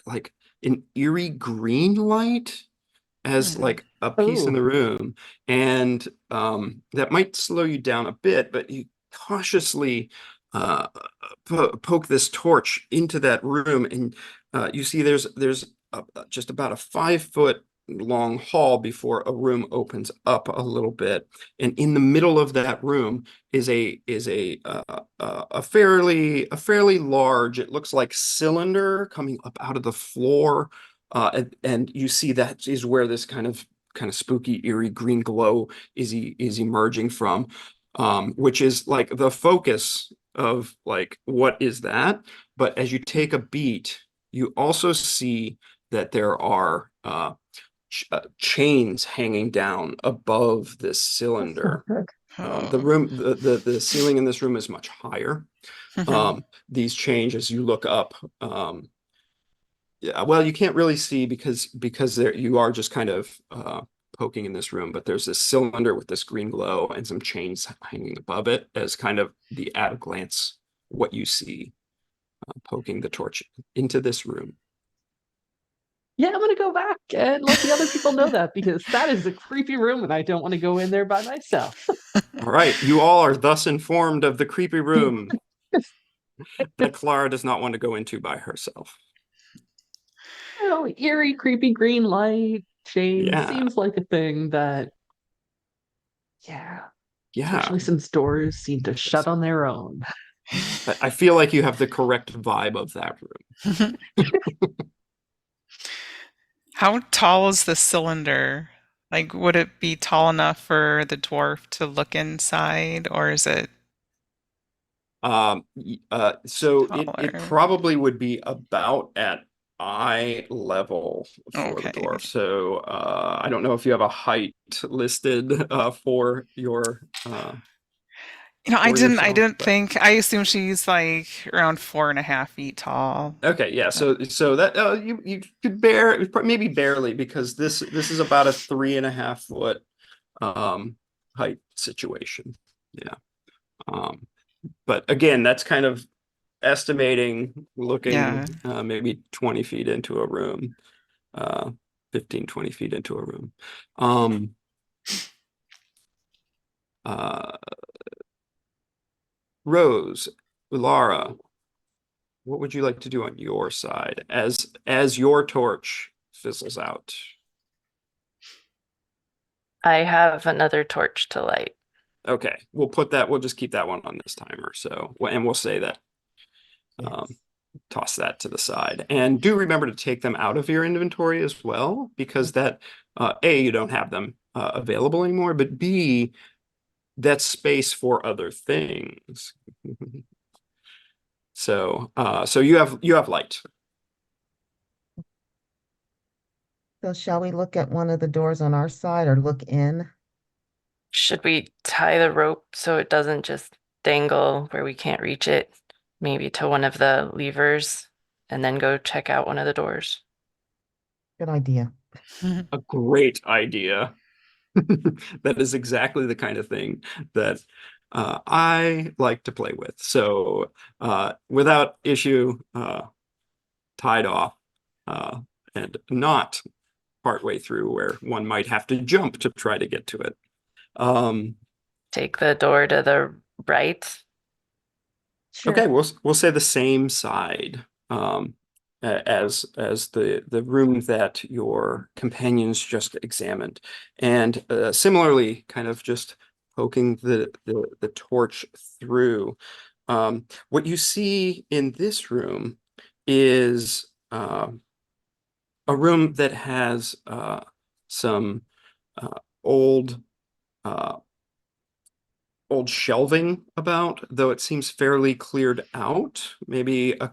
Speaker 2: like an eerie green light as like a piece in
Speaker 3: Oh,
Speaker 2: the room. And that might slow you down a bit, but you cautiously uh, poke this torch into that room, and you see just about a 5 foot long hall before a room opens up a little bit. And in the middle of that room is a fairly large, it looks like, cylinder coming up out of the floor. And you see that is where this kind of spooky, eerie green glow is emerging from, which is like the focus of like, what is that? But as you take a beat, you also see that there are chains hanging down above this
Speaker 3: that's not
Speaker 2: cylinder.
Speaker 3: good.
Speaker 2: The ceiling in this room is much higher. These chains, as you look up, yeah, well, you can't really see because there you are just kind of poking in this room, but there's this cylinder with this green glow and some chains hanging above it as kind of the at a glance what you see poking the torch into this room.
Speaker 3: Yeah, I'm gonna go back and let the other people know that because that is a creepy room and I don't want to go in there by myself.
Speaker 2: All right, you all are thus informed of the creepy room that Clara does not want to go into by herself.
Speaker 3: Oh, eerie, creepy green light chain
Speaker 2: Yeah,
Speaker 3: seems like a thing that, yeah,
Speaker 2: yeah.
Speaker 3: especially since doors seem to shut on their own.
Speaker 2: I feel like you have the correct vibe of that room.
Speaker 5: How tall is the cylinder? Like, would it be tall enough for the dwarf to look inside, or is it
Speaker 2: So it
Speaker 5: taller?
Speaker 2: probably would be about at eye level for the
Speaker 5: Okay.
Speaker 2: dwarf. So I don't know if you have a height listed
Speaker 5: I
Speaker 2: for
Speaker 5: didn't
Speaker 2: yourself, but
Speaker 5: think. I assume she's like around 4.5 feet tall.
Speaker 2: okay, yeah. So that you could maybe barely, because this is about a 3.5 foot height situation. Yeah. Um, but again, that's kind of estimating,
Speaker 5: Yeah.
Speaker 2: looking maybe 20 feet into a room, uh, 15, 20 feet into a room. Um, uh, Rose, Ulara, what would you like to do on your side as your torch fizzles out?
Speaker 6: I have another torch to light.
Speaker 2: Okay, we'll just keep that one on this timer. So, and we'll say that, um,
Speaker 4: Yes.
Speaker 2: toss that to the side. And do remember to take them out of your inventory as well, because that, A, you don't have them available anymore, but B, that's space for other things. So you have light.
Speaker 4: So shall we look at one of the doors on our side or look in?
Speaker 6: Should we tie the rope so it doesn't just dangle where we can't reach it? Maybe to one of the levers and then go check out one of the doors.
Speaker 4: Good idea.
Speaker 2: A great idea. That is exactly the kind of thing that I like to play with. So without issue, tied off, uh, and not partway through where one might have to jump to try to get to it.
Speaker 6: Take the door to the right.
Speaker 4: Sure.
Speaker 2: Okay, we'll say the same side, as the room that your companions just examined, and similarly, kind of just poking the torch through. What you see in this room is a room that has some old uh, old shelving about, though it seems fairly cleared out. Maybe uh, a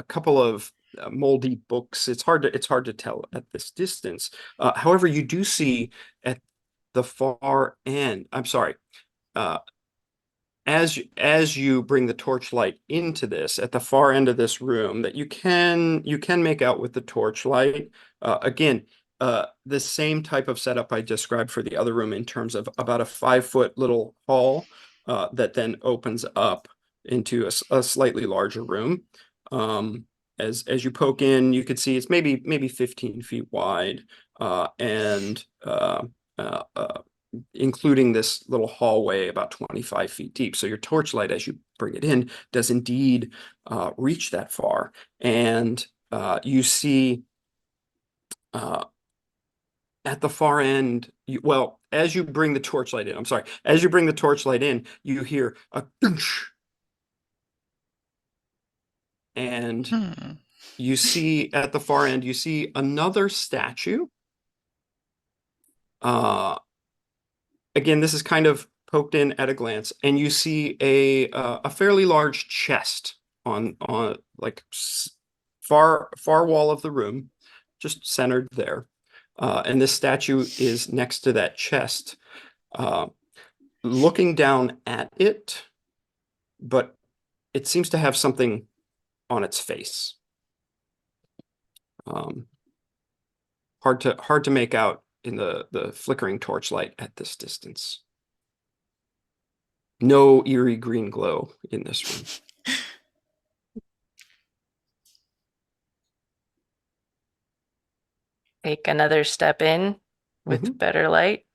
Speaker 2: couple of moldy books. It's hard to tell at this distance. However, you do see at the far end. I'm sorry. Uh, as you bring the torchlight into this, at the far end of this room, that you can make out with the torchlight. Again, the same type of setup I described for the other room in terms of about a 5-foot little hall that then opens up into a slightly larger room. As you poke in, you could see it's maybe 15 feet wide, and including this little hallway about 25 feet deep. So your torchlight, as you bring it in, does indeed reach that far. And you see at the far end, as you bring the torchlight in, as you bring the torchlight in, you hear a doosh. And you see at the far end, you see another statue. Again, this is kind of poked in at a glance, and you see a fairly large chest on like far wall of the room, just centered there. And this statue is next to that chest, looking down at it, but it seems to have something on its face. Hard to make out in the flickering torchlight at this distance. No eerie green glow in this room.
Speaker 6: Take another step in with better light.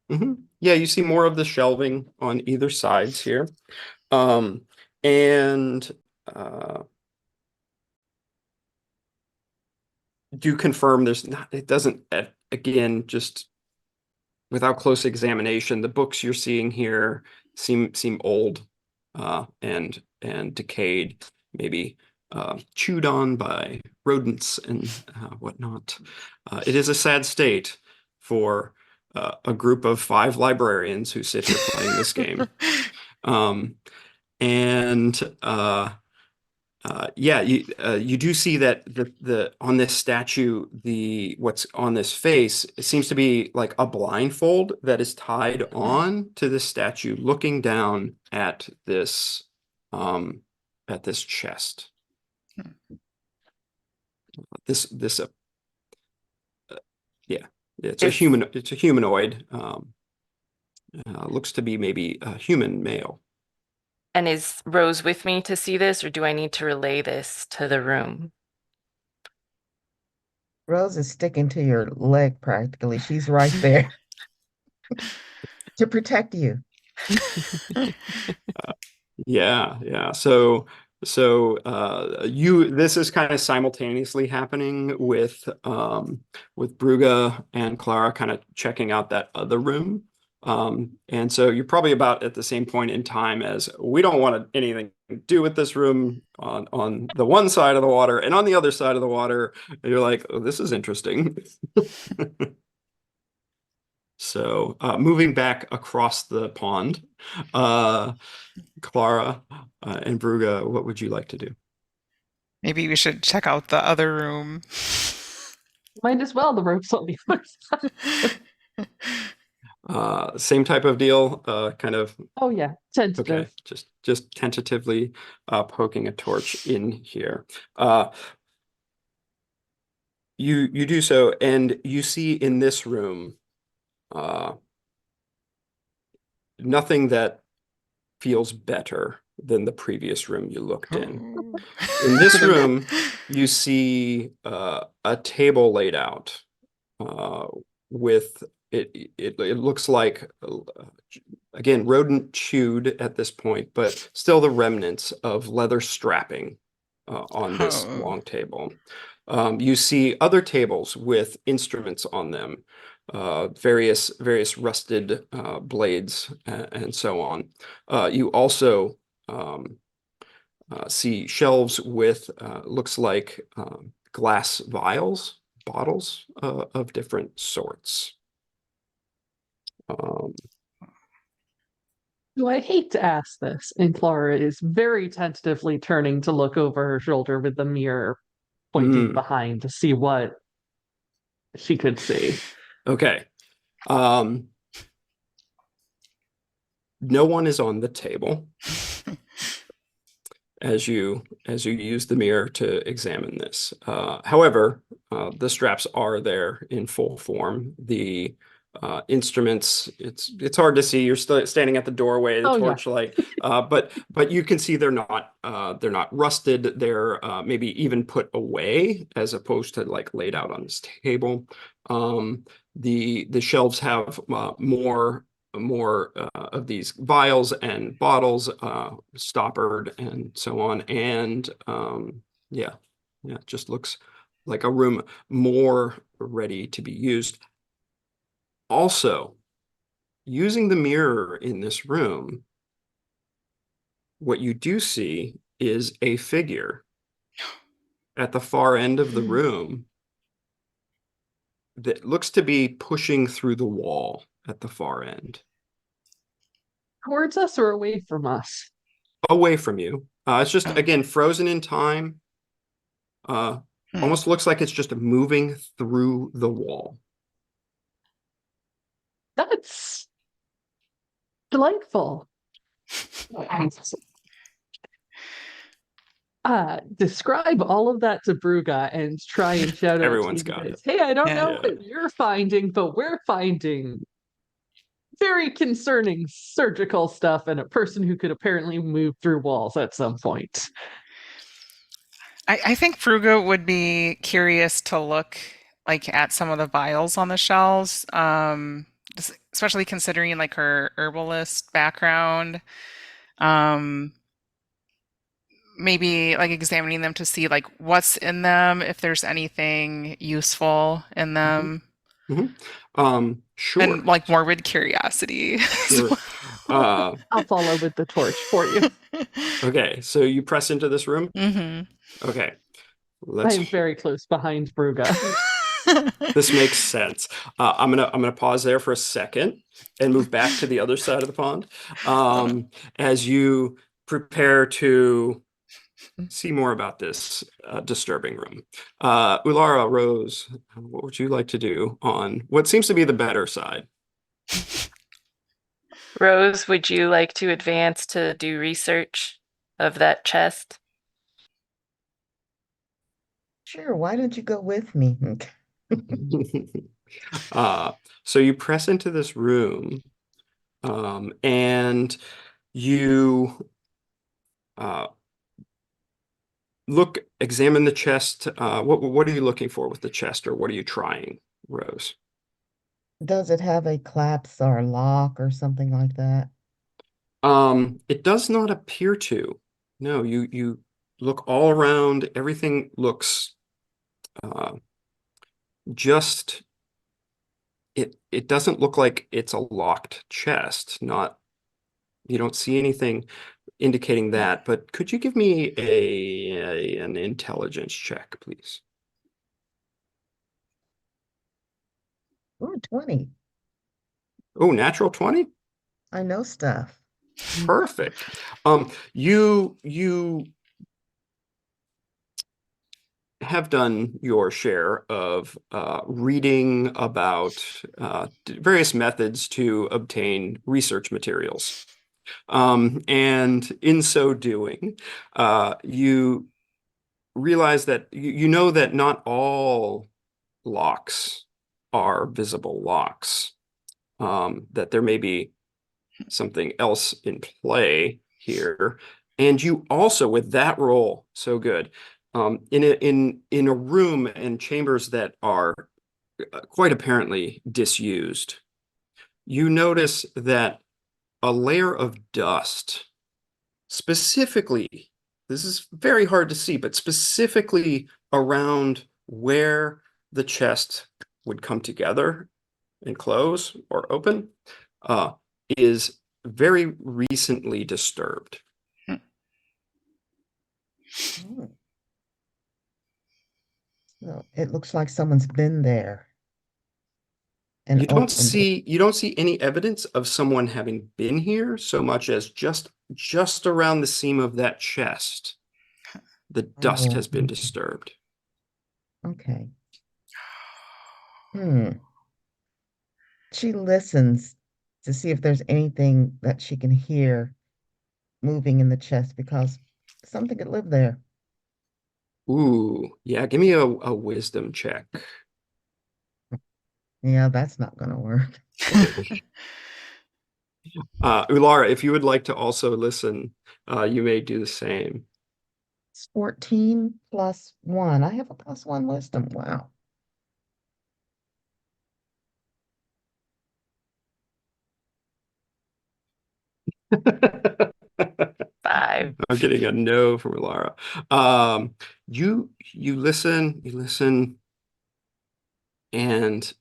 Speaker 2: Yeah, you see more of the shelving on either sides here. And do confirm it doesn't, again, just without close examination, the books you're seeing here seem old and decayed, maybe chewed on by rodents and whatnot. It is a sad state for a group of 5 librarians who sit here playing this game. Yeah, you do see that the on this statue, what's on this face, it seems to be like a blindfold that is tied on to this statue, looking down at this chest. Yeah, it's a humanoid. Looks to be maybe a human male.
Speaker 6: And is Rose with me to see this, or do I need to relay this to the room?
Speaker 4: Rose is sticking to your leg practically. She's right there to protect you.
Speaker 2: Yeah. So this is kind of simultaneously happening with Bruga and Clara kind of checking out that other room. And so you're probably about at the same point in time as we don't want anything to do with this room on the one side of the water, and on the other side of the water, you're like, oh, this is interesting. So moving back across the pond, Clara and Bruga, what would you like to do?
Speaker 5: Maybe we should check out the other room.
Speaker 3: Might as well, the rope's on the other side.
Speaker 2: Same type of deal, kind of.
Speaker 3: Oh yeah, tentative.
Speaker 2: Okay, just tentatively poking a torch in here. You do so, and you see in this room nothing that feels better than the previous room you looked in. In this room, you see a table laid out with it looks like, again, rodent chewed at this point, but still the remnants of leather strapping on this long table. You see other tables with instruments on them, various rusted blades and so on. You also see shelves with looks like glass vials, bottles of different sorts.
Speaker 3: I hate to ask this, and Clara is very tentatively turning to look over her shoulder with the mirror pointing behind to see what she could see.
Speaker 2: Okay. No one is on the table as you use the mirror to examine this. However, the straps are there in full form. The instruments, it's hard to see. You're still standing at the doorway, the
Speaker 3: Oh, yeah.
Speaker 2: torchlight, but you can see they're not rusted. They're maybe even put away as opposed to like laid out on this table. The shelves have more of these vials and bottles, stoppered and so on. And yeah, it just looks like a room more ready to be used. Also, using the mirror in this room, what you do see is a figure at the far end of the room that looks to be pushing through the wall at the far end.
Speaker 3: Towards us or away from us?
Speaker 2: Away from you. It's just, again, frozen in time. Almost looks like it's just moving through the wall.
Speaker 3: That's delightful. Describe all of that to Bruga and try and shout out
Speaker 2: Everyone's
Speaker 3: to you
Speaker 2: got
Speaker 3: guys.
Speaker 2: it.
Speaker 3: Hey, I don't
Speaker 5: Yeah.
Speaker 3: know what you're finding, but we're finding very concerning surgical stuff and a person who could apparently move through walls at some point.
Speaker 5: I think Fruga would be curious to look like at some of the vials on the shelves, especially considering like her herbalist background. Maybe like examining them to see like what's in them, if there's anything useful in them,
Speaker 2: Sure.
Speaker 5: and like morbid curiosity.
Speaker 2: Sure.
Speaker 3: I'll follow with the torch for you.
Speaker 2: Okay, so you press into this room. Okay,
Speaker 3: I am very close behind Bruga.
Speaker 2: This makes sense. I'm gonna pause there for a second and move back to the other side of the pond, as you prepare to see more about this disturbing room. Ulara, Rose, what would you like to do on what seems to be the better side?
Speaker 6: Rose, would you like to advance to do research of that chest?
Speaker 4: Sure, why don't you go with me?
Speaker 2: So you press into this room, and you examine the chest. What are you looking for with the chest, or what are you trying, Rose?
Speaker 4: Does it have a clasp or a lock or something like that?
Speaker 2: It does not appear to. No, you look all around. Everything looks just it doesn't look like it's a locked chest. You don't see anything indicating that, but could you give me an intelligence check, please?
Speaker 4: Ooh, 20.
Speaker 2: Oh, natural 20?
Speaker 4: I know stuff.
Speaker 2: Perfect. You have done your share of reading about various methods to obtain research materials. And in so doing, you realize that you know that not all locks are visible locks, that there may be something else in play here. And you also, with that roll, so good, in a room and chambers that are quite apparently disused, you notice that a layer of dust, specifically, this is very hard to see, but specifically around where the chest would come together and close or open, is very recently disturbed.
Speaker 4: Oh. So it looks like someone's been there and
Speaker 2: You don't
Speaker 4: opened it.
Speaker 2: see any evidence of someone having been here so much as just around the seam of that chest. The dust has been disturbed.
Speaker 4: Okay. She listens to see if there's anything that she can hear moving in the chest because something could live there.
Speaker 2: Ooh, yeah, give me a wisdom check.
Speaker 4: Yeah, that's not going to work.
Speaker 2: Ulara, if you would like to also listen, you may do the same.
Speaker 4: It's 14 plus 1. I have a plus 1 wisdom. Wow.
Speaker 6: Five.
Speaker 2: I'm getting a no from Ulara. You listen, and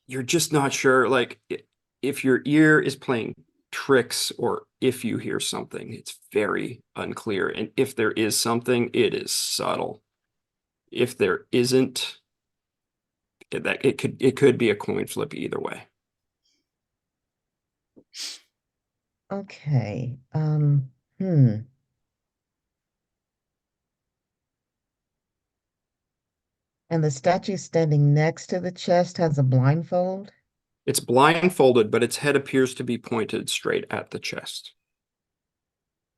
Speaker 2: you're just not sure, like if your ear is playing tricks or if you hear something. It's very unclear. And if there is something, it is subtle. If there isn't, it could be a coin flip either way.
Speaker 4: Okay. And the statue standing next to the chest has a blindfold?
Speaker 2: It's blindfolded, but its head appears to be pointed straight at the chest.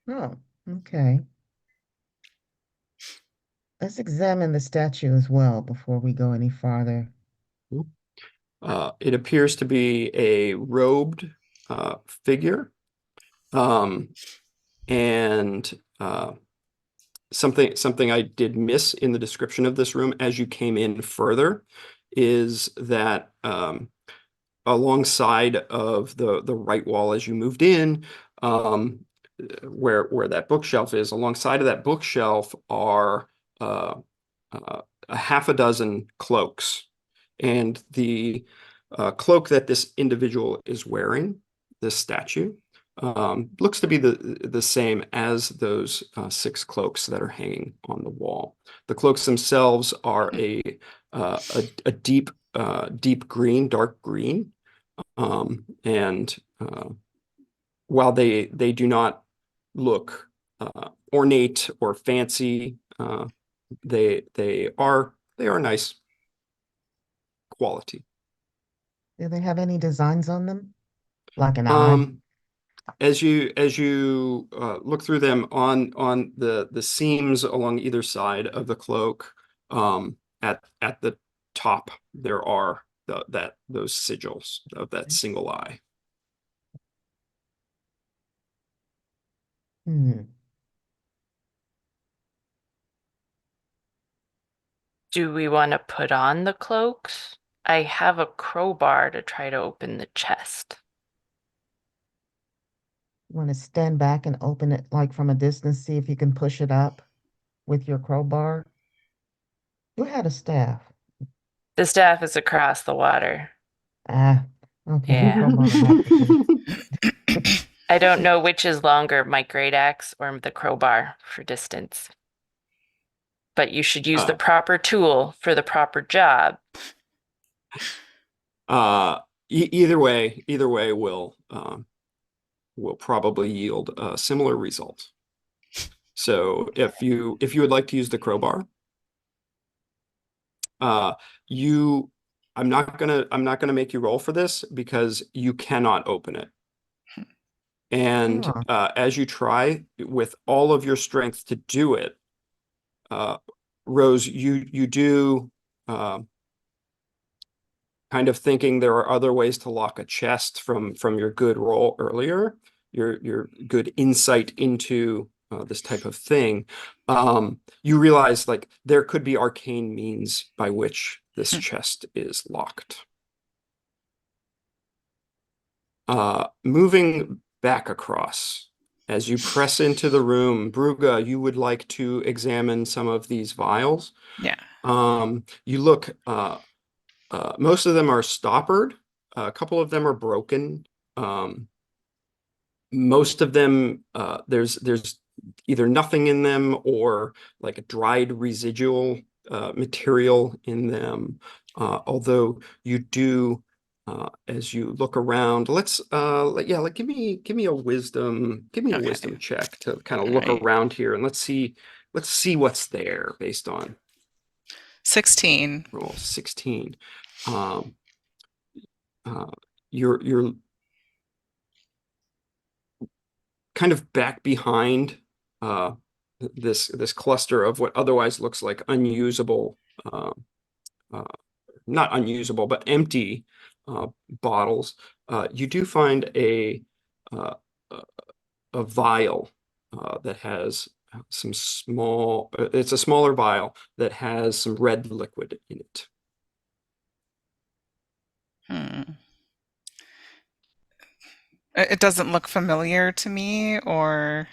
Speaker 4: Oh, okay. Let's examine the statue as well before we go any farther.
Speaker 2: It appears to be a robed figure, and something I did miss in the description of this room as you came in further is that alongside of the right wall as you moved in, where that bookshelf is, alongside of that bookshelf are a half a dozen cloaks. And the cloak that this individual is wearing, this statue, looks to be the same as those 6 cloaks that are hanging on the wall. The cloaks themselves are a deep green, dark green, and while they do not look ornate or fancy, they are nice quality.
Speaker 4: Do they have any designs on them? Like an eye?
Speaker 2: As you look through them on the seams along either side of the cloak, at the top there are those sigils of that single eye.
Speaker 4: Hmm.
Speaker 6: Do we want to put on the cloaks? I have a crowbar to try to open the chest.
Speaker 4: Want to stand back and open it like from a distance, see if you can push it up with your crowbar? You had a staff.
Speaker 6: The staff is across the water.
Speaker 4: Ah, okay.
Speaker 6: Yeah.
Speaker 4: Crowbar will have to do.
Speaker 6: I don't know which is longer, my great axe or the crowbar for distance. But you should use the proper tool for the proper job.
Speaker 2: Either way will probably yield a similar result. So if you would like to use the crowbar, I'm not gonna make you roll for this because you cannot open it. And as you try with all of your strength to do it, Rose, you do kind of thinking there are other ways to lock a chest from your good roll earlier, your good insight into this type of thing. You realize like there could be arcane means by which this chest is locked. Moving back across, as you press into the room, Bruga, you would like to examine some of these vials.
Speaker 5: Yeah.
Speaker 2: You look, most of them are stoppered. A couple of them are broken. Most of them, there's either nothing in them or like a dried residual material in them. Although you do, as you look around, give me a wisdom, check to kind of look around here, and let's see what's there based on
Speaker 5: 16.
Speaker 2: roll 16. you're kind of back behind this cluster of what otherwise looks like unusable, not unusable, but empty bottles. You do find a vial that has some small, it's a smaller vial that has some red liquid in it.
Speaker 5: It doesn't look familiar to me, or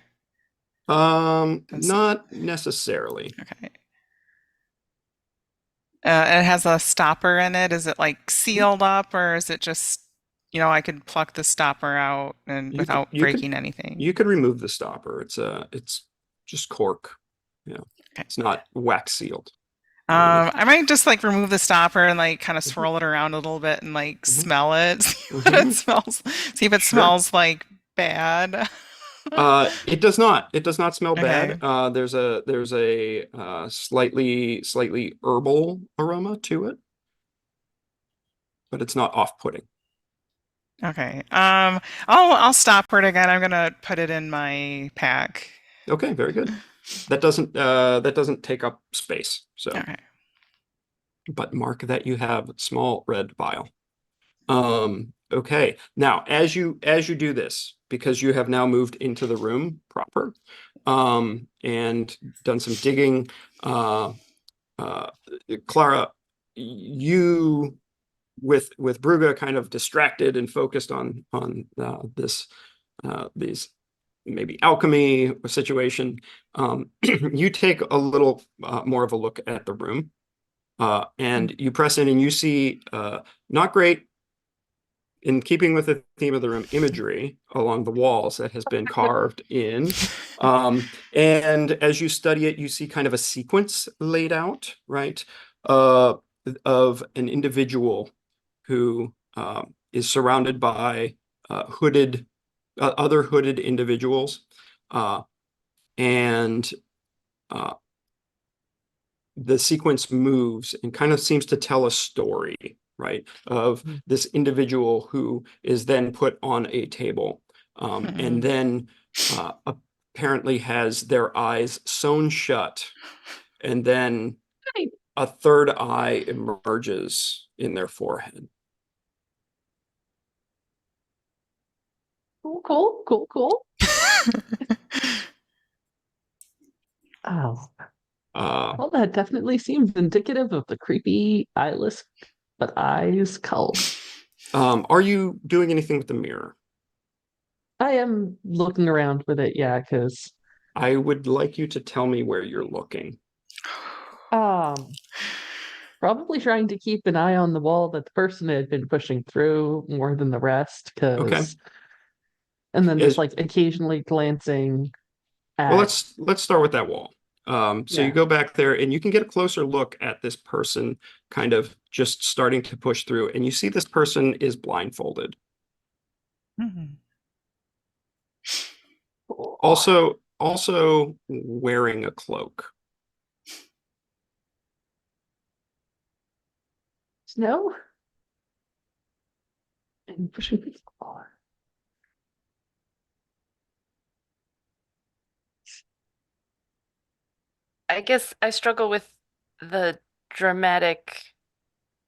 Speaker 2: Not necessarily.
Speaker 5: okay. It has a stopper in it. Is it like sealed up, or is it just, I could pluck the stopper out and without breaking anything?
Speaker 2: You could remove the stopper. It's just cork. Yeah.
Speaker 5: Okay.
Speaker 2: It's not wax sealed.
Speaker 5: I might just like remove the stopper and like kind of swirl it around a little bit and like smell it, see what it smells, see if it smells like bad.
Speaker 2: It does not. It does not smell
Speaker 5: Okay.
Speaker 2: bad. There's a slightly herbal aroma to it, but it's not off-putting.
Speaker 5: Okay. I'll stopper it again. I'm gonna put it in my pack.
Speaker 2: Okay, very good. That doesn't take up space. So,
Speaker 5: Okay.
Speaker 2: but mark that you have small red vial. Okay. Now, as you do this, because you have now moved into the room proper, and done some digging, Clara, you with Bruga kind of distracted and focused on these maybe alchemy situation, you take a little more of a look at the room, and you press in and you see not great, in keeping with the theme of the room, imagery along the walls that has been carved in. And as you study it, you see kind of a sequence laid out, right, of an individual who is surrounded by other hooded individuals, and the sequence moves and kind of seems to tell a story, right, of this individual who is then put on a table, and then apparently has their eyes sewn shut, and then a third eye emerges in their forehead.
Speaker 3: Cool. Oh. Well, that definitely seems indicative of the creepy eyeless but eyes cult.
Speaker 2: Are you doing anything with the mirror?
Speaker 3: I am looking around with it, yeah, because
Speaker 2: I would like you to tell me where you're looking.
Speaker 3: probably trying to keep an eye on the wall that the person had been pushing through more than the rest,
Speaker 2: Okay.
Speaker 3: And then just like occasionally glancing at.
Speaker 2: Well, let's start with that wall. So you go back there and you can get a closer look at this person kind of just starting to push through, and you see this person is blindfolded. Also wearing a cloak.
Speaker 3: Snow? And pushing the floor.
Speaker 6: I guess I struggle with the dramatic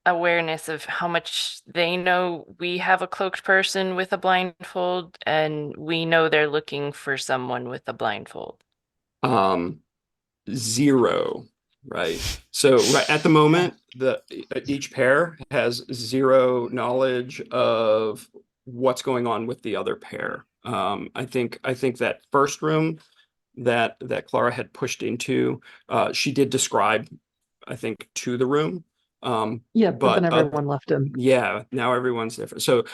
Speaker 6: awareness of how much they know we have a cloaked person with a blindfold, and we know they're looking for someone with a blindfold.
Speaker 2: 0, right? So right at the moment, each pair has 0 knowledge of what's going on with the other pair. I think that first room that Clara had pushed into, she did describe, I think, to the room.
Speaker 3: Yeah, but then everyone left in.
Speaker 2: Yeah, now everyone's different. So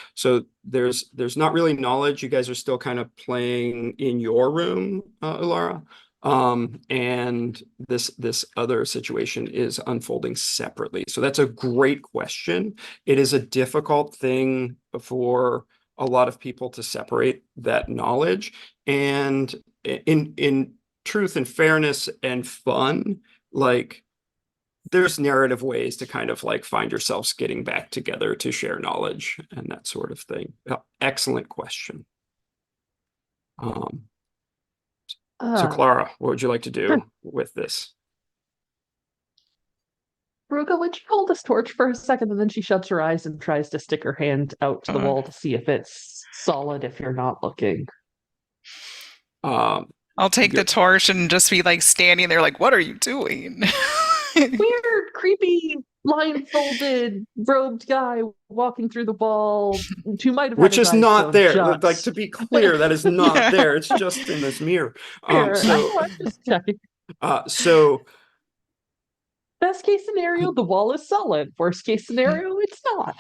Speaker 2: there's not really knowledge. You guys are still kind of playing in your room, Ilara. And this other situation is unfolding separately. So that's a great question. It is a difficult thing for a lot of people to separate that knowledge. And in truth and fairness and fun, like, there's narrative ways to kind of like find yourselves getting back together to share knowledge and that sort of thing. Excellent question. So Clara, what would you like to do with this?
Speaker 3: Ruga, would you hold this torch for a second? And then she shuts her eyes and tries to stick her hand out to the wall to see if it's solid if you're not looking.
Speaker 5: I'll take the torch and just be like standing there like, what are you doing?
Speaker 3: Weird, creepy, blindfolded, robed guy walking through the wall who might have had
Speaker 2: Which
Speaker 3: his
Speaker 2: is
Speaker 3: eyes
Speaker 2: not there.
Speaker 3: shut.
Speaker 2: Like, to be clear, that is not there. It's just in this mirror.
Speaker 3: I'm just checking.
Speaker 2: So
Speaker 3: best case scenario, the wall is solid. Worst case scenario, it's not.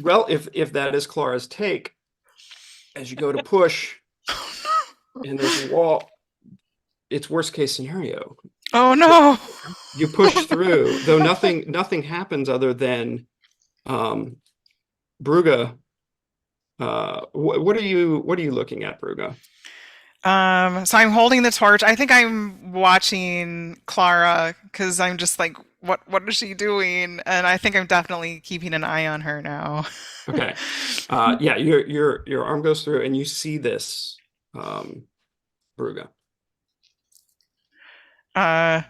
Speaker 2: Well, if that is Clara's take, as you go to push and there's a wall, it's worst case scenario.
Speaker 5: Oh no!
Speaker 2: You push through, though nothing happens other than Bruga. What are you looking at, Bruga?
Speaker 5: So I'm holding the torch. I think I'm watching Clara because I'm just like, what is she doing? And I think I'm definitely keeping an eye on her now.
Speaker 2: Okay. Yeah, your arm goes through and you see this, Bruga.
Speaker 5: I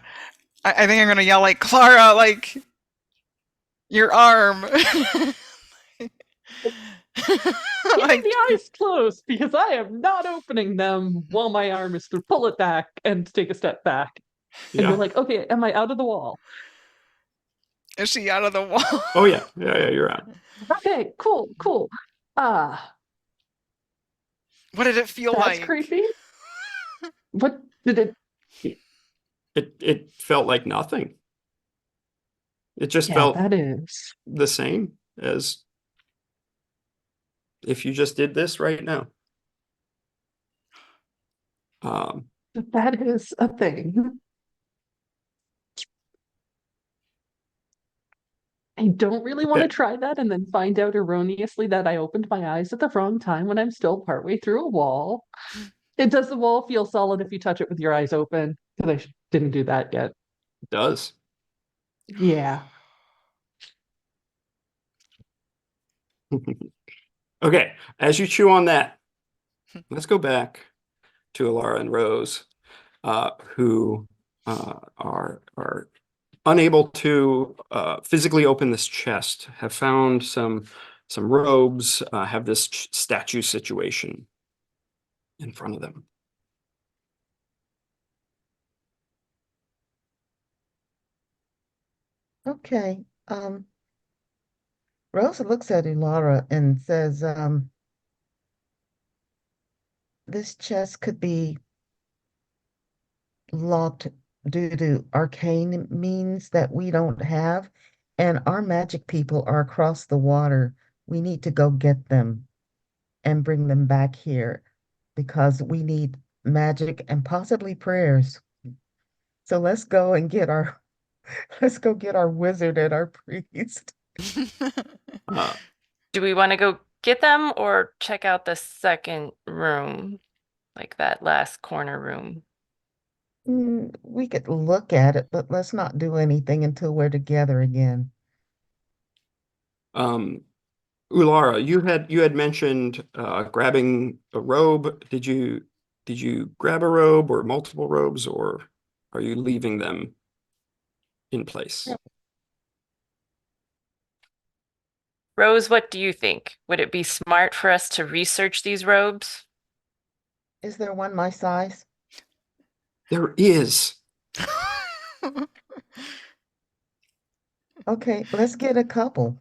Speaker 5: think I'm gonna yell like, Clara, like your arm.
Speaker 3: Keeping the eyes closed because I am not opening them while my arm is to pull it back and take a step back. And you're like, okay, am I out of the wall?
Speaker 5: Is she out of the wall?
Speaker 2: Oh yeah, you're out.
Speaker 3: Okay, cool.
Speaker 5: What did it feel
Speaker 3: that's
Speaker 5: like?
Speaker 3: That's creepy. What did it?
Speaker 2: It felt like nothing. It just felt the same as if you just did this right now.
Speaker 3: That is a thing. I don't really want to try that and then find out erroneously that I opened my eyes at the wrong time when I'm still partway through a wall. Does the wall feel solid if you touch it with your eyes open? Because I didn't do that yet.
Speaker 2: It does.
Speaker 3: Yeah.
Speaker 2: Okay, as you chew on that, let's go back to Alara and Rose, who are unable to physically open this chest, have found some robes, have this statue situation in front of them.
Speaker 4: Okay. Rosa looks at Ilara and says, this chest could be locked due to arcane means that we don't have, and our magic people are across the water. We need to go get them and bring them back here because we need magic and possibly prayers. So let's go get our wizard and our priest.
Speaker 6: Do we want to go get them or check out the second room, like that last corner room?
Speaker 4: We could look at it, but let's not do anything until we're together again.
Speaker 2: Ulara, you had mentioned grabbing a robe. Did you grab a robe or multiple robes, or are you leaving them in place?
Speaker 6: Rose, what do you think? Would it be smart for us to research these robes?
Speaker 4: Is there one my size?
Speaker 2: There is.
Speaker 4: Okay, let's get a couple.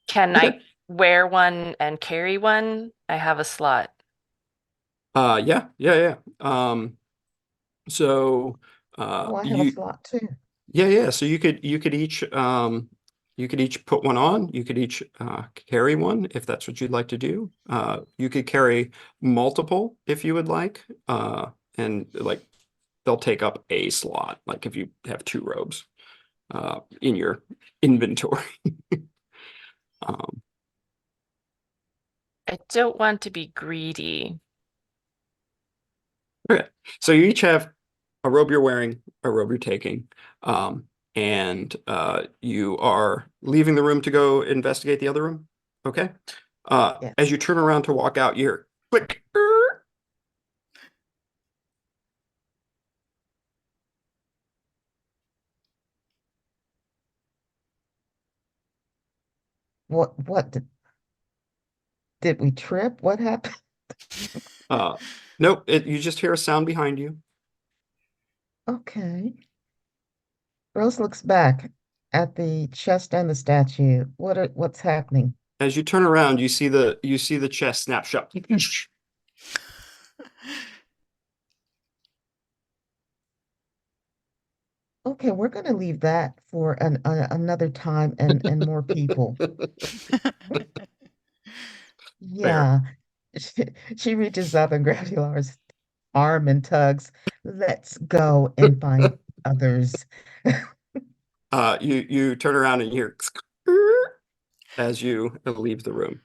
Speaker 6: Can I wear one and carry one? I have a slot.
Speaker 2: Yeah. So
Speaker 4: I have a slot too.
Speaker 2: Yeah. So you could each put one on. You could each carry one if that's what you'd like to do. You could carry multiple if you would like, and like they'll take up a slot. Like if you have 2 robes in your inventory.
Speaker 6: I don't want to be greedy.
Speaker 2: Okay, so you each have a robe you're wearing, a robe you're taking, and you are leaving the room to go investigate the other room. Okay.
Speaker 4: Yeah.
Speaker 2: As you turn around to walk out, you hear click.
Speaker 4: What did we trip? What happened?
Speaker 2: Nope, you just hear a sound behind you.
Speaker 4: Okay. Rose looks back at the chest and the statue. What's happening?
Speaker 2: As you turn around, you see the chest snap shut.
Speaker 4: Okay, we're going to leave that for another time and more people.
Speaker 2: Fair.
Speaker 4: Yeah. She reaches up and grabs Laura's arm and tugs. Let's go and find others.
Speaker 2: You turn around and you hear as you leave the room.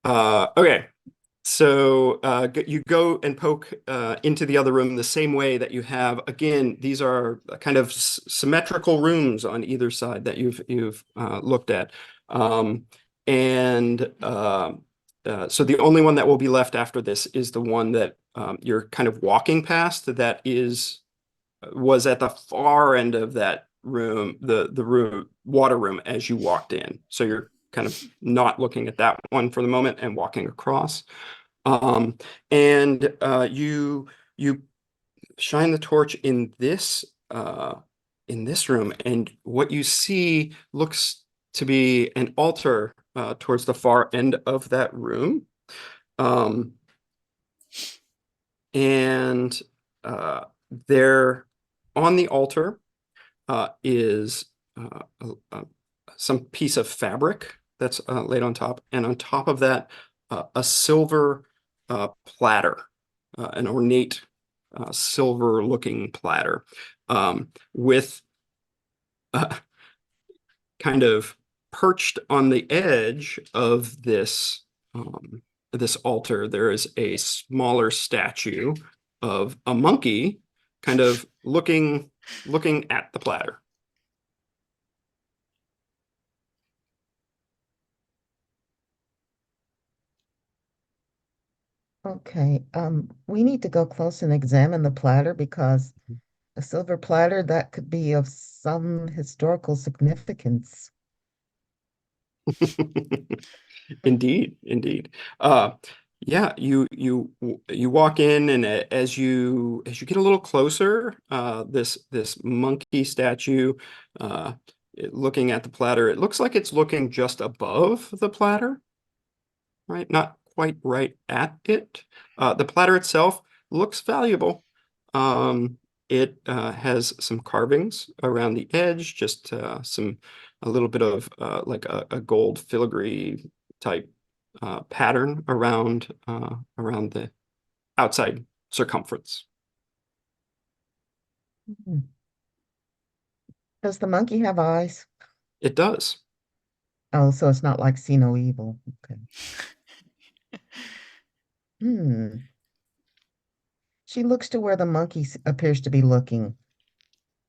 Speaker 2: Okay. So you go and poke into the other room the same way that you have. Again, these are kind of symmetrical rooms on either side that you've looked at, and so the only one that will be left after this is the one that you're kind of walking past. That was at the far end of that room, the room water room as you walked in. So you're kind of not looking at that one for the moment and walking across. And you shine the torch in this room, and what you see looks to be an altar towards the far end of that room. And there on the altar is some piece of fabric that's laid on top, and on top of that, a silver platter, an ornate silver-looking platter, with kind of perched on the edge of this altar. There is a smaller statue of a monkey, kind of looking at the platter.
Speaker 4: Okay, we need to go close and examine the platter because a silver platter that could be of some historical significance.
Speaker 2: Indeed, indeed. Yeah, you walk in, and as you get a little closer, this monkey statue, looking at the platter, it looks like it's looking just above the platter, right? Not quite right at it. The platter itself looks valuable. It has some carvings around the edge, just a little bit of like a gold filigree type pattern around the outside circumference.
Speaker 4: Hmm. Does the monkey have eyes?
Speaker 2: It does.
Speaker 4: Oh, so it's not like see no evil. Okay. Hmm. She looks to where the monkey appears to be looking.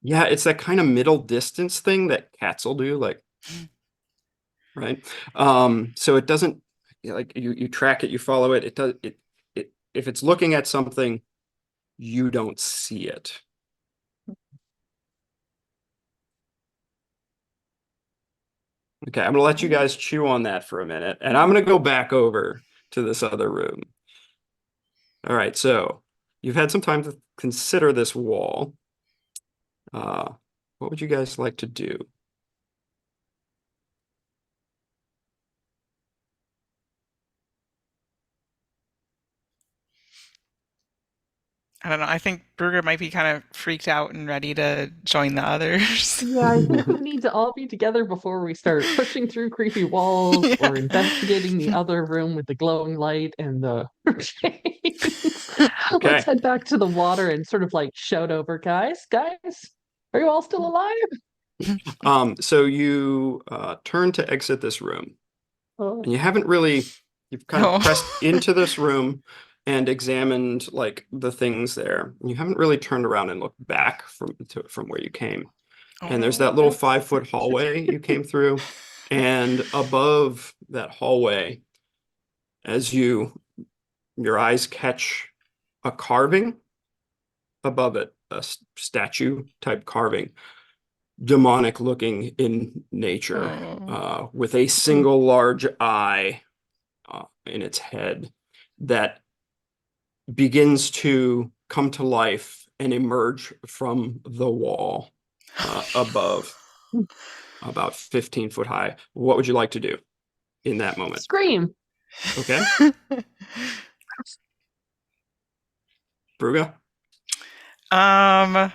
Speaker 2: Yeah, it's that kind of middle distance thing that cats will do, like, right? So it doesn't, like, you track it, you follow it. It does it. If it's looking at something, you don't see it. Okay, I'm gonna let you guys chew on that for a minute, and I'm gonna go back over to this other room. All right, so you've had some time to consider this wall. What would you guys like to do?
Speaker 5: I don't know. I think Burger might be kind of freaked out and ready to join the others.
Speaker 3: Yeah, I think we need to all be together before we start pushing through creepy walls or
Speaker 5: Yeah.
Speaker 3: investigating the other room with the glowing light and the chains.
Speaker 2: Okay.
Speaker 3: Let's head back to the water and sort of like shout over, guys, are you all still alive?
Speaker 2: So you turn to exit this room,
Speaker 3: Oh,
Speaker 2: and you've kind of
Speaker 5: No.
Speaker 2: pressed into this room, and examined like the things there. You haven't really turned around and looked back from where you came. And there's that little 5-foot hallway you came through. And above that hallway, as your eyes catch a carving above it, a statue type carving, demonic looking in nature, with a single large eye in its head that begins to come to life and emerge from the wall above, about 15 foot high. What would you like to do in that moment?
Speaker 3: Scream.
Speaker 2: Okay. Bruga?
Speaker 5: I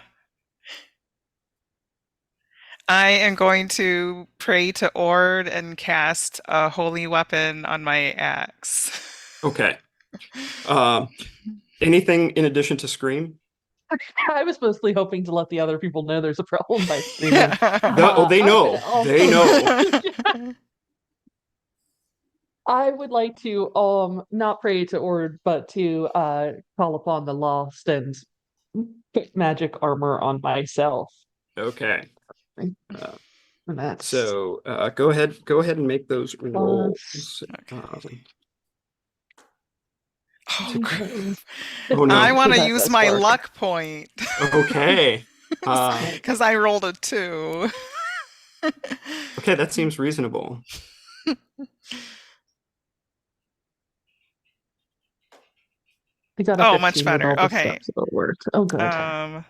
Speaker 5: am going to pray to Ord and cast a holy weapon on my axe.
Speaker 2: Okay. Anything in addition to scream?
Speaker 3: I was mostly hoping to let the other people know there's a problem by screaming.
Speaker 2: They know. They know.
Speaker 3: I would like to not pray to Ord, but to call upon the lost and put magic armor on myself.
Speaker 2: Okay.
Speaker 3: That's
Speaker 2: So go ahead and make those rolls. Oh no.
Speaker 5: I want to use my luck point.
Speaker 2: Okay.
Speaker 5: Because I rolled a 2.
Speaker 2: Okay, that seems reasonable.
Speaker 3: Oh,
Speaker 5: much better. Okay.
Speaker 3: Oh, good.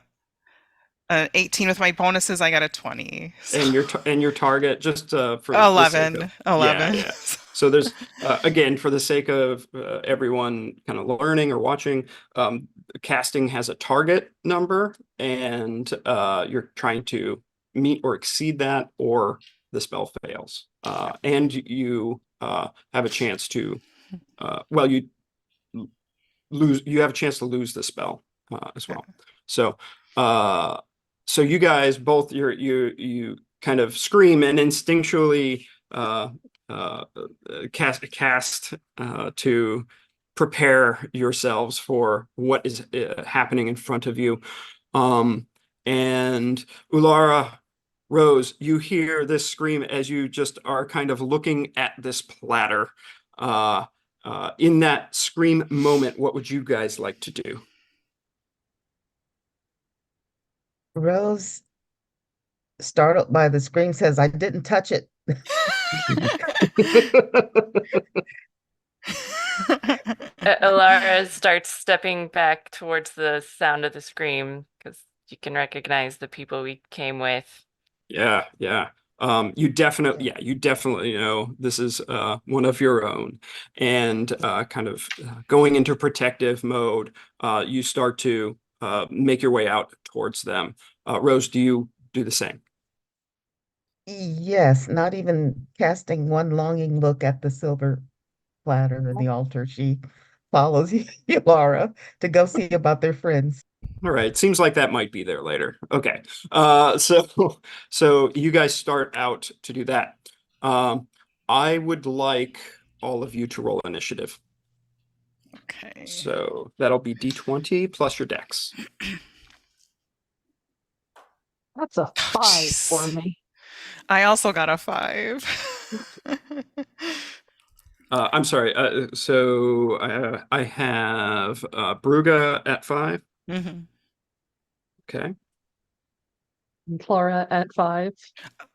Speaker 5: 18 with my bonuses, I got a 20. So.
Speaker 2: And your target, just for
Speaker 5: 11.
Speaker 2: The sake of,
Speaker 5: 11.
Speaker 2: Yeah. So there's again, for the sake of everyone kind of learning or watching, casting has a target number, and you're trying to meet or exceed that, or the spell fails. And you have a chance to, you have a chance to lose the spell as well. So so you guys both, you kind of scream and instinctually cast to prepare yourselves for what is happening in front of you. And Ulara, Rose, you hear this scream as you just are kind of looking at this platter. In that scream moment, what would you guys like to do?
Speaker 4: Rose, startled by the scream, says, "I didn't touch it."
Speaker 6: Alara starts stepping back towards the sound of the scream because you can recognize the people we came with.
Speaker 2: Yeah. You definitely know this is one of your own, and kind of going into protective mode, you start to make your way out towards them. Rose, do you do the same?
Speaker 4: Yes, not even casting one longing look at the silver platter or the altar. She follows Laura to go see about their friends.
Speaker 2: All right, seems like that might be there later. Okay, so you guys start out to do that. I would like all of you to roll initiative.
Speaker 5: Okay.
Speaker 2: So that'll be D20 plus your dex.
Speaker 3: That's a 5 for me.
Speaker 5: I also got a 5.
Speaker 2: I'm sorry. So I have Bruga at 5.
Speaker 5: Mm-hmm.
Speaker 2: Okay.
Speaker 3: And Clara at 5.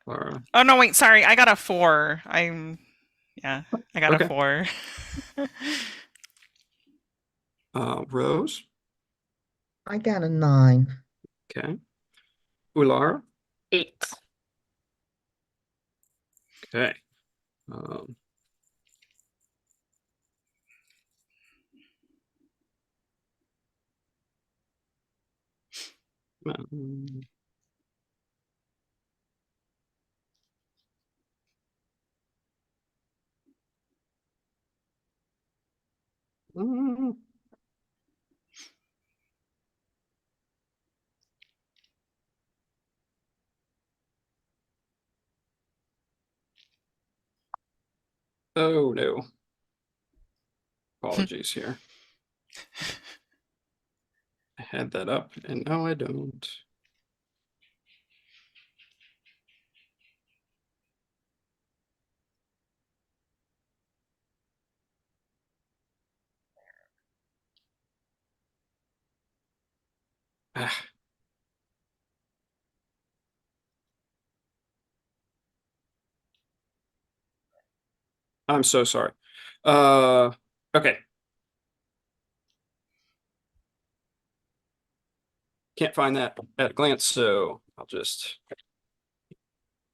Speaker 2: Clara.
Speaker 5: Oh no, wait, sorry. I got a 4. I got a 4.
Speaker 2: Rose.
Speaker 4: I got a 9.
Speaker 2: Okay. Ulara.
Speaker 6: 8.
Speaker 2: Okay. Oh no. Apologies here. I had that up, and now I don't. Ah. I'm so sorry. Okay. Can't find that at a glance, so I'll just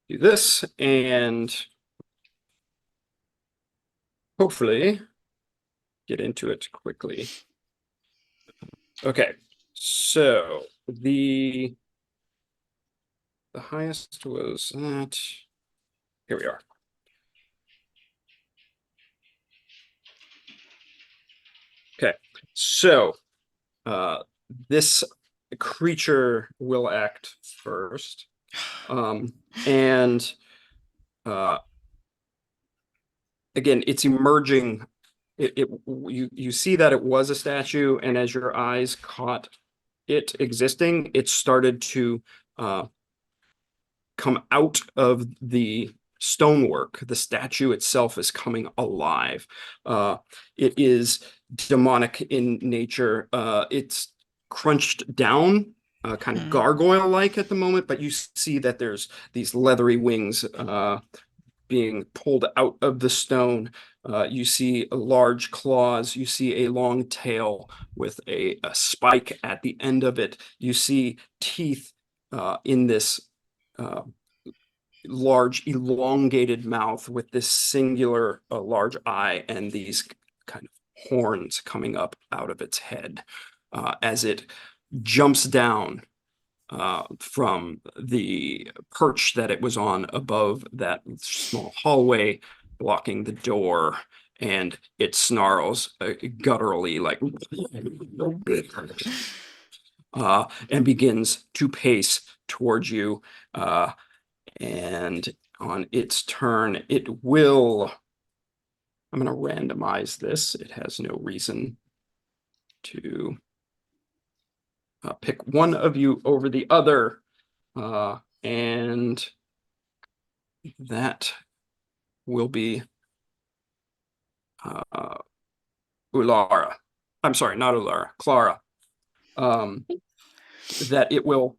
Speaker 2: do this and hopefully get into it quickly. Okay, so the highest was that. Here we are. Okay, so this creature will act first. And again, it's emerging. You see that it was a statue, and as your eyes caught it existing, it started to come out of the stonework. The statue itself is coming alive. It is demonic in nature. It's crunched down, kind of gargoyle-like at the moment, but you see that there's these leathery wings being pulled out of the stone. You see large claws. You see a long tail with a spike at the end of it. You see teeth in this large elongated mouth with this singular large eye and these kind of horns coming up out of its head as it jumps down from the perch that it was on above that small hallway, blocking the door, and it snarls gutturally like and begins to pace towards you. And on its turn, it will. I'm going to randomize this. It has no reason to pick one of you over the other. And that will be Ulara. I'm sorry, not Ulara, Clara. That it will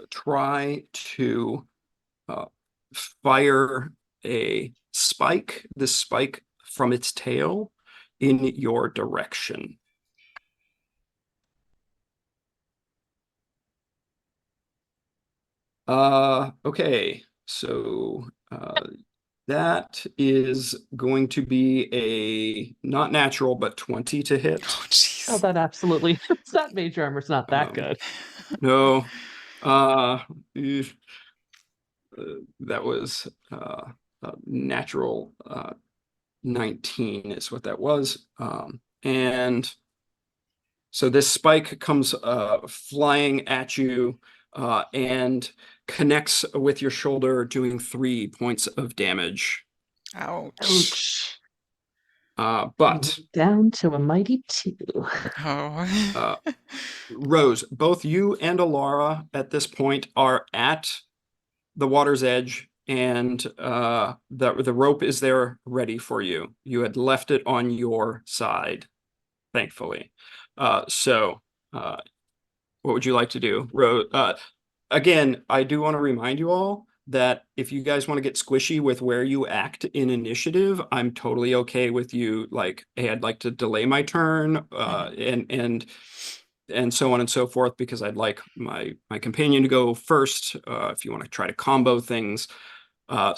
Speaker 2: try to fire a spike, this spike from its tail in your direction. Okay, so that is going to be a not natural, but 20 to hit.
Speaker 5: Oh, jeez.
Speaker 3: Oh, that absolutely. That mage armor's not that good.
Speaker 2: No. That was natural 19 is what that was. And so this spike comes flying at you and connects with your shoulder, doing 3 points of damage.
Speaker 5: Ouch.
Speaker 2: But
Speaker 3: down to a mighty 2.
Speaker 5: Oh.
Speaker 2: Rose, both you and Alara at this point are at the water's edge, and the rope is there ready for you. You had left it on your side, thankfully. So what would you like to do? Again, I do want to remind you all that if you guys want to get squishy with where you act in initiative, I'm totally okay with you, like, hey, I'd like to delay my turn, and so on and so forth, because I'd like my companion to go first, if you want to try to combo things. And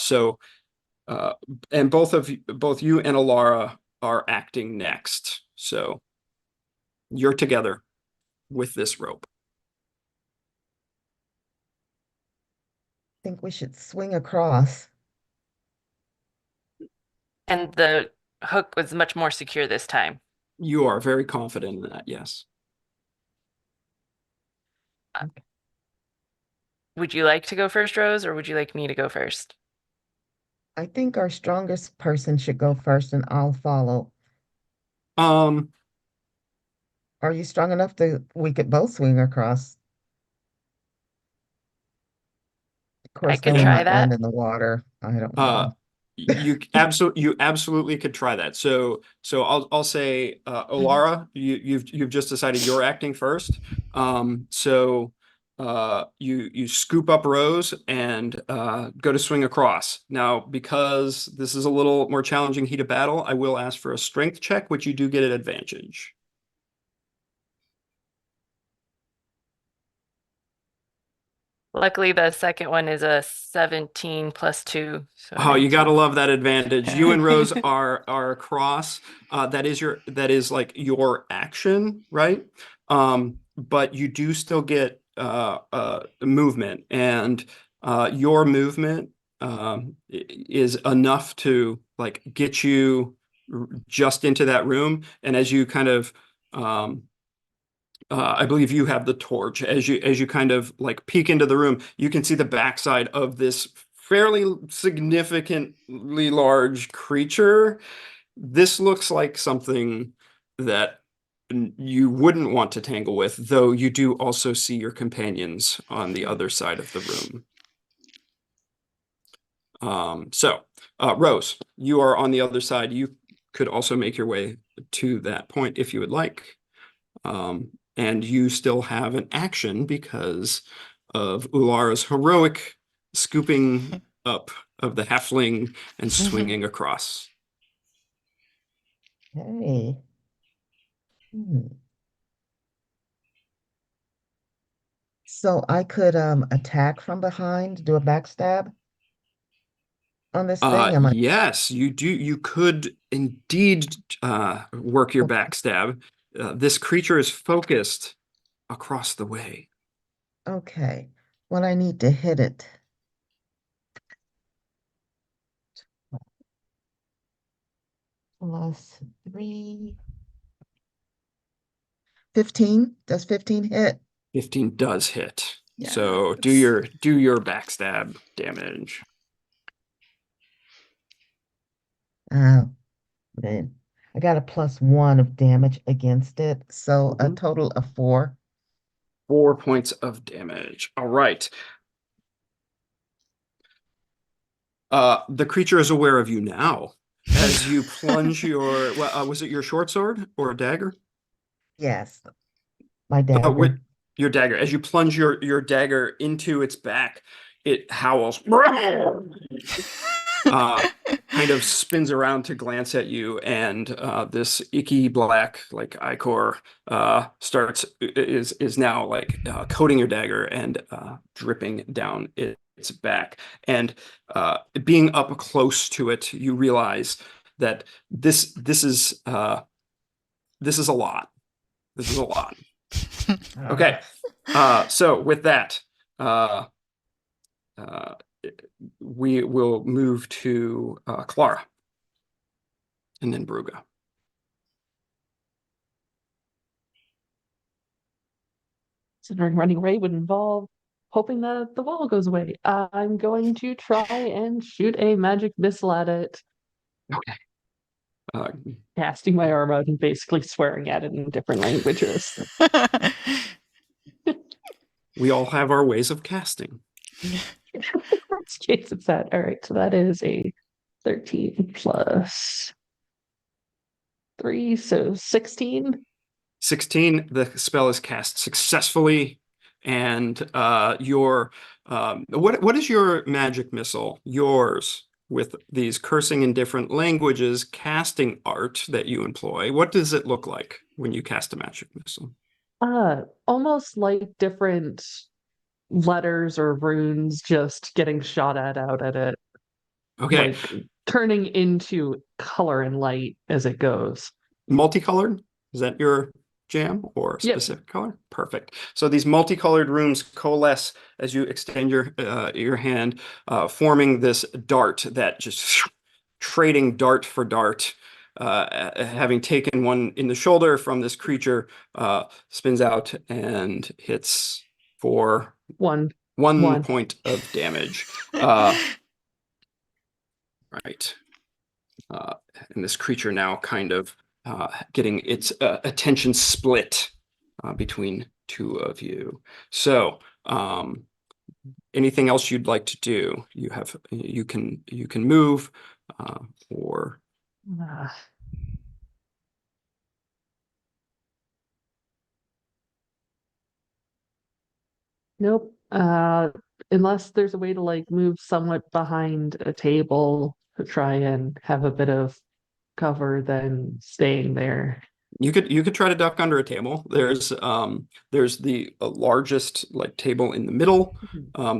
Speaker 2: both you and Alara are acting next. So you're together with this rope.
Speaker 4: I think we should swing across.
Speaker 6: And the hook was much more secure this time.
Speaker 2: You are very confident in that, yes.
Speaker 6: Would you like to go first, Rose, or would you like me to go first?
Speaker 4: I think our strongest person should go first and I'll follow. Are you strong enough that we could both swing across? Of
Speaker 6: I
Speaker 4: course,
Speaker 6: could
Speaker 4: then we
Speaker 6: try
Speaker 4: might land
Speaker 6: that.
Speaker 4: in the water. I don't
Speaker 2: Uh,
Speaker 4: know.
Speaker 2: you absolutely could try that. So I'll say Olara, you've just decided you're acting first. So you scoop up Rose and go to swing across. Now, because this is a little more challenging heat of battle, I will ask for a strength check, which you do get an advantage.
Speaker 6: Luckily, the second one is a 17 plus 2, so
Speaker 2: Oh, you gotta
Speaker 6: 19.
Speaker 2: love that advantage.
Speaker 6: Yeah.
Speaker 2: You and Rose are across. That is like your action, right? But you do still get movement, and your movement is enough to like get you just into that room. And as you kind of I believe you have the torch. As you kind of like peek into the room, you can see the backside of this fairly significantly large creature. This looks like something that you wouldn't want to tangle with, though you do also see your companions on the other side of the room. Rose, you are on the other side. You could also make your way to that point if you would like. And you still have an action because of Ulara's heroic scooping up of the halfling and swinging across.
Speaker 4: Hey. Hmm. So I could attack from behind, do a backstab on this thing. Am I
Speaker 2: Yes, you do. You could indeed work your backstab. This creature is focused across the way.
Speaker 4: okay? Well, I need to hit it. Plus 3. 15. Does 15 hit?
Speaker 2: 15 does hit.
Speaker 1: Yes.
Speaker 2: So do your backstab damage.
Speaker 4: Oh, man. I got a +1 of damage against it. So a
Speaker 2: Mhm.
Speaker 4: total of 4.
Speaker 2: 4 points of damage. All right. The creature is aware of you now. As you plunge your, was it your short sword or a dagger?
Speaker 4: Yes, my
Speaker 2: With
Speaker 4: dagger.
Speaker 2: your dagger. As you plunge your dagger into its back, it howls. uh, Kind of spins around to glance at you, and this icky black like ichor starts is now like coating your dagger and dripping down its back. And being up close to it, you realize that this is a lot. This is a lot. Okay. So with that, uh, uh, we will move to Clara and then Bruga.
Speaker 3: Considering running away would involve hoping that the wall goes away. I'm going to try and shoot a magic missile at it,
Speaker 2: Okay. Uh,
Speaker 3: casting my arm out and basically swearing at it in different languages.
Speaker 2: we all have our ways of casting.
Speaker 3: Worst case, it's that. All right, so that is a 13 plus 3, so 16.
Speaker 2: 16, the spell is cast successfully, and what is your magic missile? Yours with these cursing in different languages casting art that you employ. What does it look like when you cast a magic missile?
Speaker 3: Almost like different letters or runes just getting shot at out at it,
Speaker 2: Okay,
Speaker 3: like turning into color and light as it goes.
Speaker 2: multicolored? Is that your jam or a
Speaker 3: Yep.
Speaker 2: specific color? Perfect. So these multicolored runes coalesce as you extend your hand, forming this dart that just trading dart for dart. Having taken one in the shoulder from this creature, spins out and hits for
Speaker 3: One.
Speaker 2: one point of damage. Right. And this creature now kind of getting its attention split between two of you. So, anything else you'd like to do? You can move, or
Speaker 3: Ah. Nope. Unless there's a way to like move somewhat behind a table to try and have a bit of cover, then staying there.
Speaker 2: you could try to duck under a table. There's the largest like table in the middle,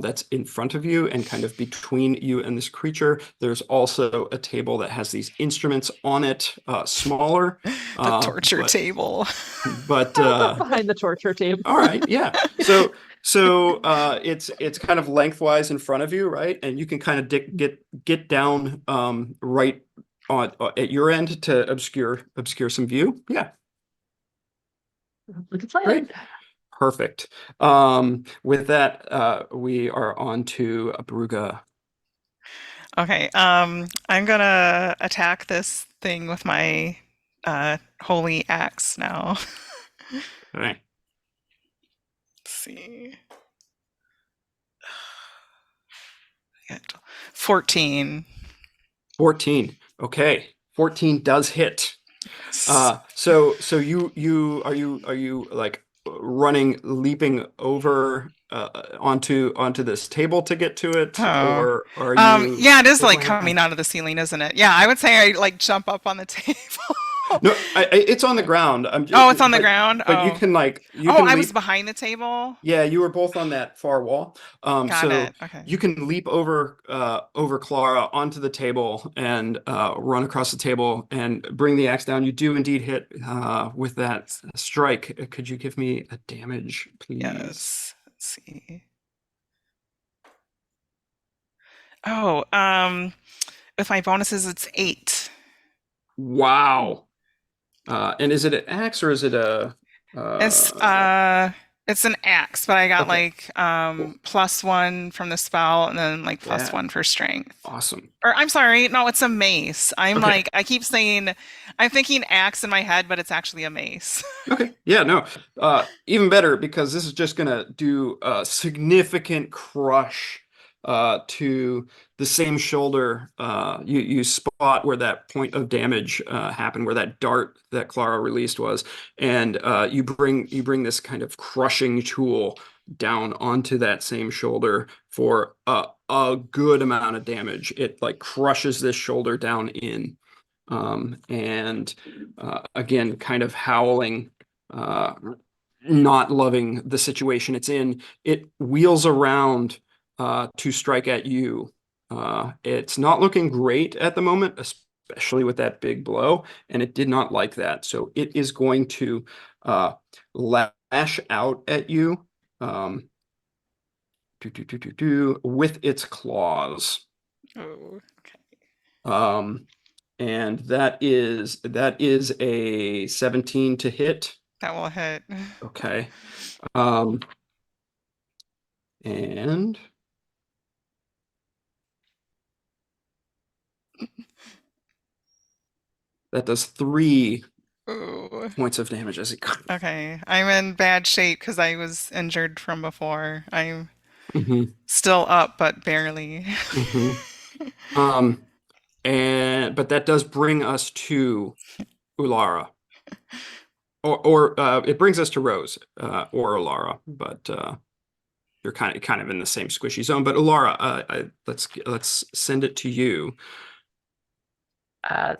Speaker 2: that's in front of you and kind of between you and this creature. There's also a table that has these instruments on it, smaller.
Speaker 5: The torture table.
Speaker 2: But
Speaker 3: I'll duck behind the torture table.
Speaker 2: all right, yeah. So it's kind of lengthwise in front of you, right? And you can kind of get down right on at your end to obscure some view. Yeah,
Speaker 3: Like a plan.
Speaker 2: great. Perfect. With that, we are on to Bruga.
Speaker 5: Okay, I'm gonna attack this thing with my holy axe now.
Speaker 2: All right.
Speaker 5: Let's see. 14.
Speaker 2: 14. Okay. 14 does hit. So you like leaping over onto this table to get to it,
Speaker 5: Oh.
Speaker 2: or are you
Speaker 5: Yeah, it is like
Speaker 2: going
Speaker 5: coming
Speaker 2: up?
Speaker 5: out of the ceiling, isn't it? Yeah, I would say I like jump up on the table.
Speaker 2: No, it's on the ground.
Speaker 5: Oh, it's on the
Speaker 2: But
Speaker 5: ground?
Speaker 2: you
Speaker 5: Oh.
Speaker 2: can
Speaker 5: Oh, I was
Speaker 2: leap.
Speaker 5: behind the table?
Speaker 2: Yeah, you were both on that far wall.
Speaker 5: Got
Speaker 2: So
Speaker 5: it. Okay.
Speaker 2: you can leap over Clara onto the table and run across the table and bring the axe down. You do indeed hit with that strike. Could you give me a damage, please?
Speaker 5: Yes. Let's see. Oh, with my bonuses, it's 8.
Speaker 2: Wow. And is it an axe or is it a
Speaker 5: It's an axe, but I got
Speaker 2: okay,
Speaker 5: like
Speaker 2: cool.
Speaker 5: +1 from the spell and then like
Speaker 2: Yeah.
Speaker 5: +1 for strength.
Speaker 2: Awesome.
Speaker 5: Or I'm sorry, no, it's a mace. I'm
Speaker 2: Okay.
Speaker 5: like, I keep saying, I'm thinking axe in my head, but it's actually a mace.
Speaker 2: Okay. Yeah, no. Even better, because this is just gonna do a significant crush to the same shoulder. You spot where that point of damage happened, where that dart that Clara released was, and you bring this kind of crushing tool down onto that same shoulder for a good amount of damage. It like crushes this shoulder down in. And again, kind of howling, not loving the situation it's in. It wheels around to strike at you. It's not looking great at the moment, especially with that big blow, and it did not like that. So it is going to lash out at you with its claws.
Speaker 5: Oh, okay.
Speaker 2: And that is a 17 to hit.
Speaker 5: That will hit.
Speaker 2: Okay. And that does 3
Speaker 5: Ooh.
Speaker 2: points of damage as it.
Speaker 5: Okay, I'm in bad shape because I was injured from before. I'm
Speaker 2: Mhm,
Speaker 5: still up, but barely.
Speaker 2: mhm. But that does bring us to Ulara. Or it brings us to Rose, or Ulara, but you're kind of in the same squishy zone. But Ulara, let's send it to you.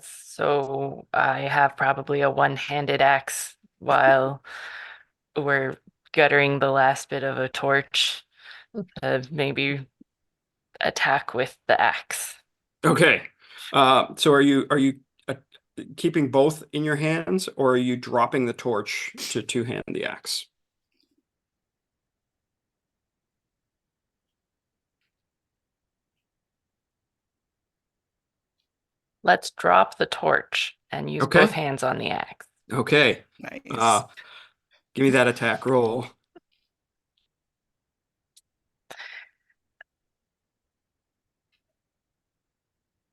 Speaker 6: So I have probably a one-handed axe while we're guttering the last bit of a torch to maybe attack with the axe.
Speaker 2: Okay. So are you keeping both in your hands, or are you dropping the torch to two-hand the axe?
Speaker 6: Let's drop the torch and use
Speaker 2: Okay.
Speaker 6: both hands on the axe.
Speaker 2: Okay.
Speaker 5: Nice.
Speaker 2: Give me that attack roll.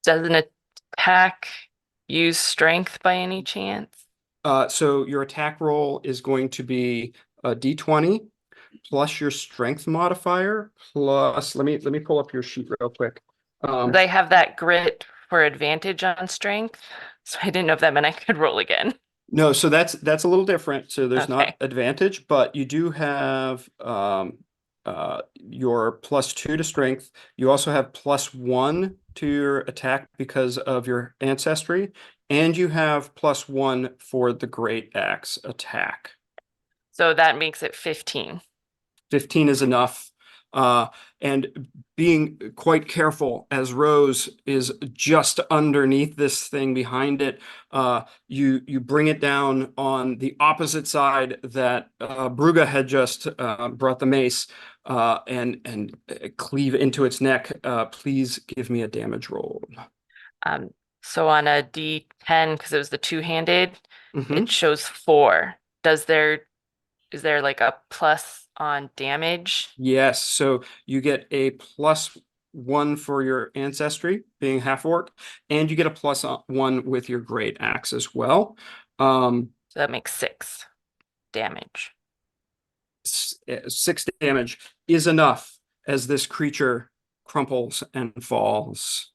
Speaker 6: Does an attack use strength by any chance?
Speaker 2: So your attack roll is going to be a d20 plus your strength modifier plus let me pull up your sheet real quick.
Speaker 6: 'Cause I have that grit for advantage on strength, so I didn't know if that meant I could roll again.
Speaker 2: No, so that's a little different. So there's not
Speaker 6: Okay.
Speaker 2: advantage, but you do have your +2 to strength. You also have +1 to your attack because of your ancestry, and you have +1 for the great axe attack.
Speaker 6: So that makes it 15.
Speaker 2: 15 is enough. And being quite careful as Rose is just underneath this thing behind it, you bring it down on the opposite side that Bruga had just brought the mace and cleave into its neck. Please give me a damage roll.
Speaker 6: So on a D10, because it was the two-handed,
Speaker 2: Mhm.
Speaker 6: it shows 4. Is there like a plus on damage?
Speaker 2: Yes, so you get a +1 for your ancestry, being half orc, and you get a +1 with your great axe as well.
Speaker 6: So that makes 6 damage.
Speaker 2: 6 damage is enough as this creature crumples and falls.